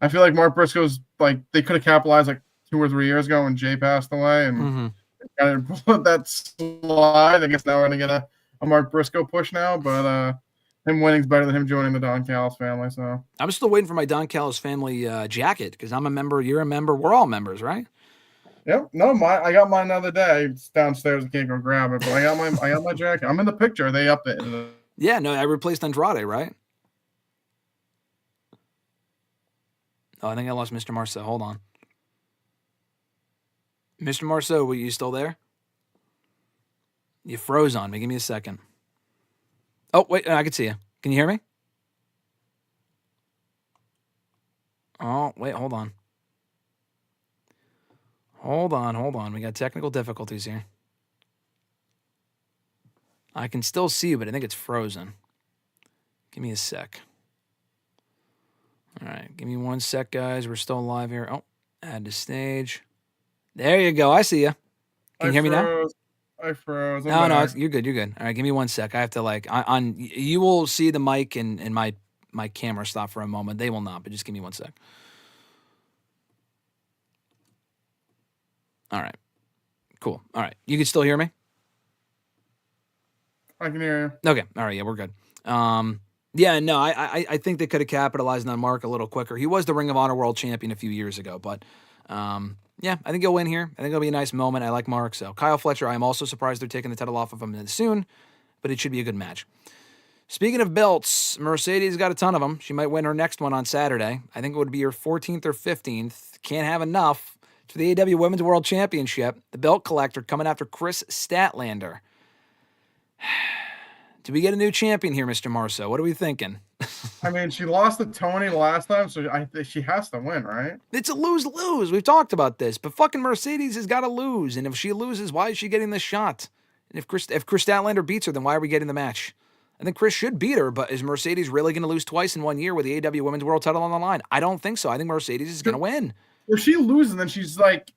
I feel like Mark Briscoe's like they could have capitalized like 2 or 3 years ago when Jay passed away and kind of let that slide. I guess now we're going to get a Mark Briscoe push now, but him winning's better than him joining the Don Callis family. So I'm still waiting for my Don Callis family jacket because I'm a member. You're a member. We're all members, right? Yep. No, I got mine the other day. It's downstairs. I can't go grab it, but I got my jacket. I'm in the picture. They updated it. Yeah. No, I replaced Andrade, right? Oh, I think I lost Mr. Marceau. Hold on. Mr. Marceau, were you still there? You froze on me. Give me a second. Oh, wait. I can see you. Can you hear me? Oh, wait. Hold on. Hold on. We got technical difficulties here. I can still see you, but I think it's frozen. Give me a sec. All right. Give me 1 sec, guys. We're still live here. Oh, add to stage. There you go. I see you. Can you hear me now? I froze. No, you're good. All right, give me 1 sec. I have to you will see the mic and my camera stop for a moment. They will not, but just give me 1 sec. All right. Cool. All right. You can still hear me? I can hear you. Okay. All right. Yeah, we're good. Yeah, no, I think they could have capitalized on Mark a little quicker. He was the Ring of Honor World Champion a few years ago, but yeah, I think he'll win here. I think it'll be a nice moment. I like Mark. So Kyle Fletcher, I'm also surprised they're taking the title off of him soon, but it should be a good match. Speaking of belts, Mercedes got a ton of them. She might win her next one on Saturday. I think it would be her 14th or 15th. Can't have enough. For the AEW Women's World Championship, the belt collector coming after Chris Statlander. Do we get a new champion here, Mr. Marceau? What are we thinking? I mean, she lost to Tony last time, so I think she has to win, right? It's a lose-lose. We've talked about this, but fucking Mercedes has got to lose. And if she loses, why is she getting the shot? And if Chris Statlander beats her, then why are we getting the match? I think Chris should beat her, but is Mercedes really going to lose twice in 1 year with the AEW Women's World title on the line? I don't think so. I think Mercedes is going to win. If she loses, then she's like...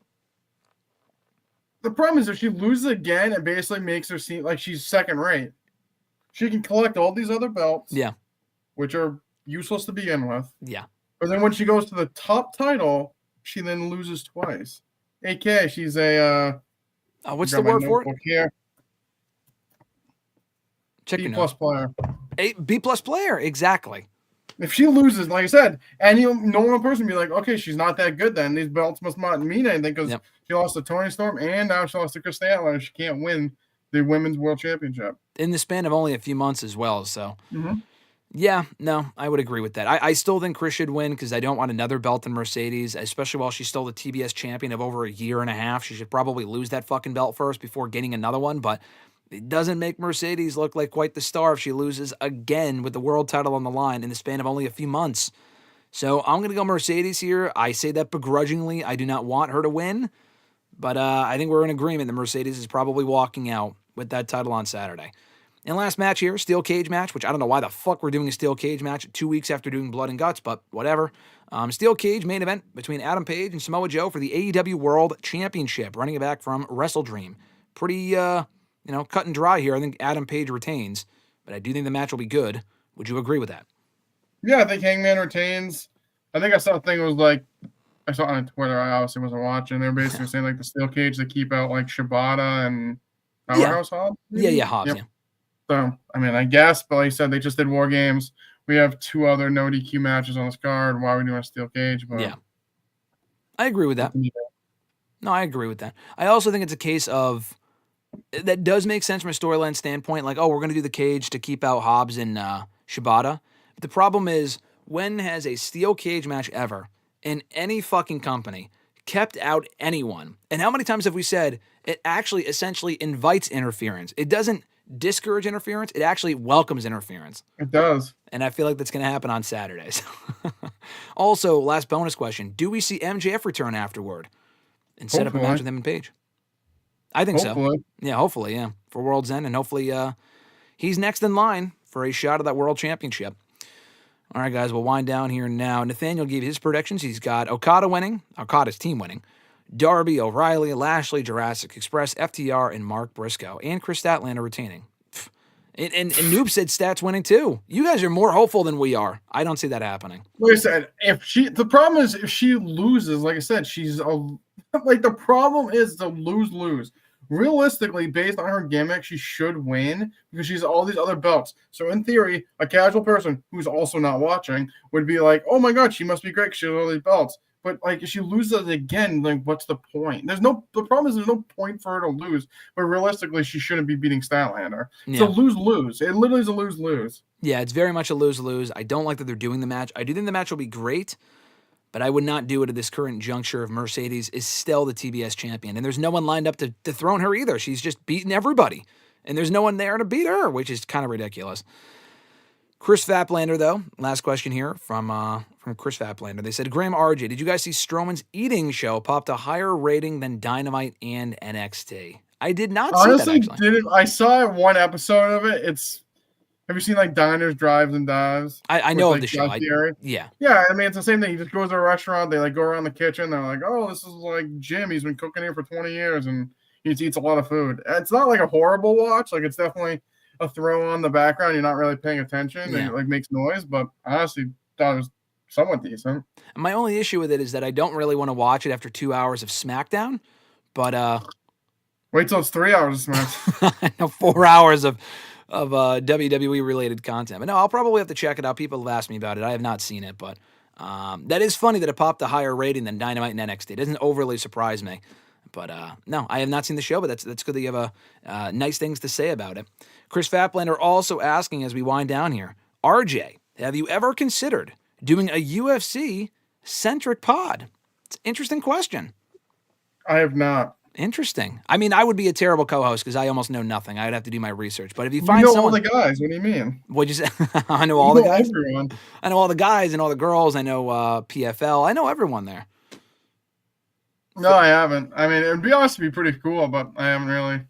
The problem is if she loses again, it basically makes her seem like she's second rate. She can collect all these other belts. Yeah. Which are useless to begin with. Yeah. But then when she goes to the top title, she then loses twice. AKA, she's a... what's the word for it? Here. Check B+ player. B+ player, exactly. If she loses, like I said, any normal person would be like, okay, she's not that good then. These belts must not mean anything because she lost to Toni Storm and now she lost to Chris Statlander. She can't win the Women's World Championship. In the span of only a few months as well, so. Yeah, no, I would agree with that. I still think Chris should win because I don't want another belt in Mercedes, especially while she's still the TBS champion of over a year and a half. She should probably lose that fucking belt first before getting another one, but it doesn't make Mercedes look like quite the star if she loses again with the world title on the line in the span of only a few months. So I'm going to go Mercedes here. I say that begrudgingly. I do not want her to win, but I think we're in agreement that Mercedes is probably walking out with that title on Saturday. And last match here, steel cage match, which I don't know why the fuck we're doing a steel cage match 2 weeks after doing Blood and Guts, but whatever. Steel cage main event between Adam Page and Samoa Joe for the AEW World Championship, running it back from WrestleDream. Pretty, cut and dry here. I think Adam Page retains, but I do think the match will be good. Would you agree with that? Yeah, I think Hangman retains. I think I saw a thing, it was like, I saw it on Twitter, I obviously wasn't watching. They're basically saying like the steel cage, they keep out like Shibata and Powerhouse Hobbs. Yeah, Hobbs, yeah. So, I mean, I guess, but like I said, they just did WarGames. We have 2 other no DQ matches on this card. Why are we doing a steel cage? But yeah. I agree with that. No, I agree with that. I also think it's a case of, that does make sense from a storyline standpoint. Like, we're going to do the cage to keep out Hobbs and Shibata. But the problem is, when has a steel cage match ever in any fucking company kept out anyone? And how many times have we said it actually essentially invites interference? It doesn't discourage interference. It actually welcomes interference. It does. And I feel like that's going to happen on Saturdays. Also, last bonus question. Do we see MJF return afterward and set up a match with him and Page? I think so. Yeah, hopefully, yeah. For World's End, and hopefully he's next in line for a shot at that World Championship. All right, guys, we'll wind down here now. Nathaniel gave his predictions. He's got Okada's team winning, Darby, O'Reilly, Lashley, Jurassic Express, FTR, and Mark Briscoe, and Chris Statlander retaining. And Noob said Stats winning too. You guys are more hopeful than we are. I don't see that happening. Like I said, the problem is if she loses, like I said, the problem is the lose. Realistically, based on her gimmick, she should win because she's all these other belts. So in theory, a casual person who's also not watching would be like, oh my God, she must be great because she has all these belts. But like if she loses again, like what's the point? The problem is there's no point for her to lose. But realistically, she shouldn't be beating Statlander. Yeah. So lose. It literally is a lose. Yeah, it's very much a lose. I don't like that they're doing the match. I do think the match will be great, but I would not do it at this current juncture of Mercedes is still the TBS champion. And there's no one lined up to dethrone her either. She's just beaten everybody. And there's no one there to beat her, which is kind of ridiculous. Chris Faplander, though, last question here from Chris Faplander. They said, Graham RJ, did you guys see Strowman's eating show popped a higher rating than Dynamite and NXT? I did not see that, actually. I saw one episode of it. Have you seen like Diners, Drives, and Dives? I know of the show. Yeah, I mean, it's the same thing. He just goes to a restaurant. They like go around the kitchen. They're like, oh, this is like Jim. He's been cooking here for 20 years, and he just eats a lot of food. It's not like a horrible watch. Like it's definitely a throw on the background. You're not really paying attention. And it like makes noise, but I honestly thought it was somewhat decent. My only issue with it is that I don't really want to watch it after 2 hours of SmackDown, but wait till it's 3 hours of SmackDown. I know 4 hours of WWE related content. But no, I'll probably have to check it out. People have asked me about it. I have not seen it, but that is funny that it popped a higher rating than Dynamite and NXT. It doesn't overly surprise me. But no, I have not seen the show, but that's good that you have nice things to say about it. Chris Faplander also asking as we wind down here, RJ, have you ever considered doing a UFC-centric pod? It's an interesting question. I have not. Interesting. I mean, I would be a terrible co-host because I almost know nothing. I'd have to do my research. But if you find someone, all the guys. What do you mean? What'd you say? I know all the guys. Everyone. I know all the guys and all the girls. I know PFL. I know everyone there. No, I haven't. I mean, it would be honest to be pretty cool, but I don't really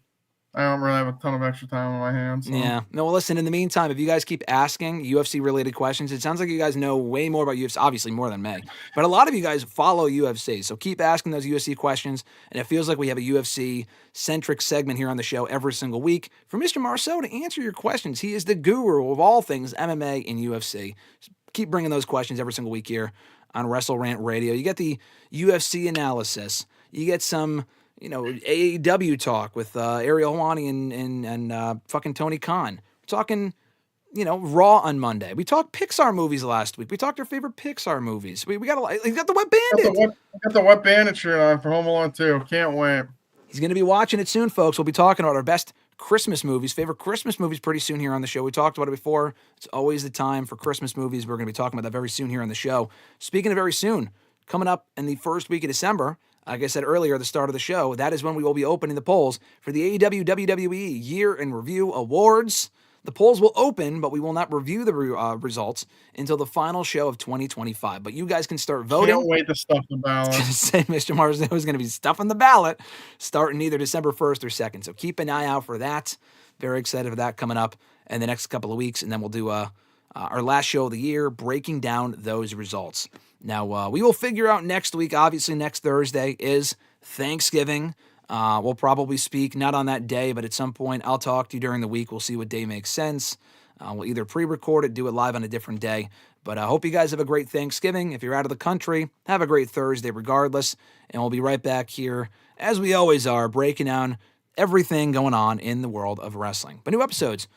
have a ton of extra time on my hands. So. Yeah. No, well, listen, in the meantime, if you guys keep asking UFC-related questions, it sounds like you guys know way more about UFC, obviously more than me, but a lot of you guys follow UFC, so keep asking those UFC questions, and it feels like we have a UFC-centric segment here on the show every single week for Mr. Marceau to answer your questions. He is the guru of all things MMA and UFC. So keep bringing those questions every single week here on WrestleRant Radio. You get the UFC analysis. You get some, AEW talk with Ariel Helwani and fucking Tony Khan. We're talking Raw on Monday. We talked Pixar movies last week. We talked our favorite Pixar movies. We got the Wet Bandit. Got the Wet Bandit shirt on for Home Alone 2. Can't wait. He's going to be watching it soon, folks. We'll be talking about our best Christmas movies, favorite Christmas movies pretty soon here on the show. We talked about it before. It's always the time for Christmas movies. We're going to be talking about that very soon here on the show. Speaking of very soon, coming up in the first week of December, like I said earlier at the start of the show, that is when we will be opening the polls for the AEW WWE Year in Review Awards. The polls will open, but we will not review the results until the final show of 2025. But you guys can start voting. Can't wait to stuff the ballot. Say Mr. Marceau is going to be stuffing the ballot starting either December 1st or 2nd. So keep an eye out for that. Very excited for that coming up in the next couple of weeks. And then we'll do our last show of the year, breaking down those results. Now, we will figure out next week. Obviously, next Thursday is Thanksgiving. We'll probably speak not on that day, but at some point I'll talk to you during the week. We'll see what day makes sense. We'll either pre-record it, do it live on a different day. But I hope you guys have a great Thanksgiving. If you're out of the country, have a great Thursday regardless. And we'll be right back here, as we always are, breaking down everything going on in the world of wrestling. But new episodes,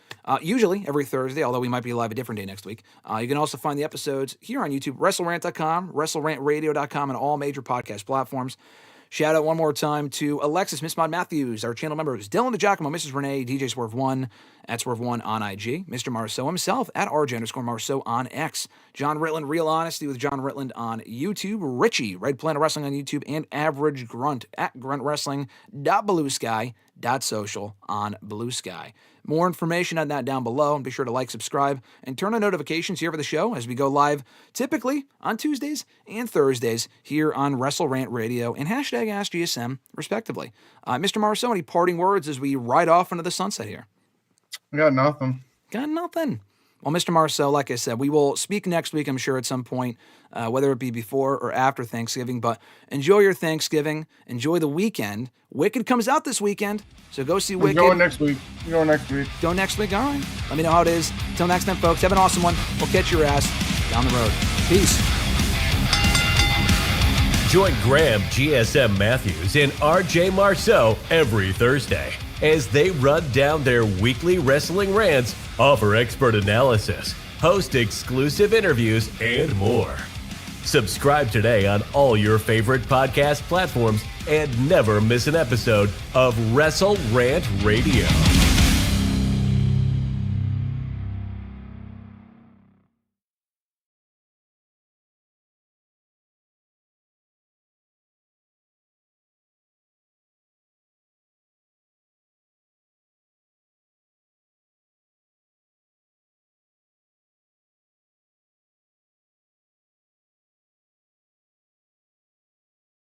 usually every Thursday, although we might be live a different day next week. You can also find the episodes here on YouTube, WrestleRant.com, WrestleRantRadio.com, and all major podcast platforms. Shout out one more time to Alexis, Miss Mod Matthews, our channel members, Dylan DeGiacomo, Mrs. Renee, DJ Swerve1, at Swerve1 on IG, Mr. Marceau himself, at RJ_Marceau on X, John Ritland, Real Honesty with John Ritland on YouTube, Richie, Red Planet Wrestling on YouTube, and Average Grunt at gruntwrestling.bluesky.social on Blue Sky. More information on that down below, and be sure to like, subscribe, and turn on notifications here for the show as we go live typically on Tuesdays and Thursdays here on WrestleRant Radio and hashtag AskGSM, respectively. Mr. Marceau, any parting words as we ride off into the sunset here? I got nothing. Got nothing. Well, Mr. Marceau, like I said, we will speak next week, I'm sure, at some point, whether it be before or after Thanksgiving. But enjoy your Thanksgiving. Enjoy the weekend. Wicked comes out this weekend, so go see Wicked. Go next week. Go next week. Go next week? All right. Let me know how it is. Until next time, folks, have an awesome one. We'll catch your ass down the road. Peace. Join Graham, GSM Matthews, and RJ Marceau every Thursday as they run down their weekly wrestling rants, offer expert analysis, host exclusive interviews, and more. Subscribe today on all your favorite podcast platforms and never miss an episode of WrestleRant Radio.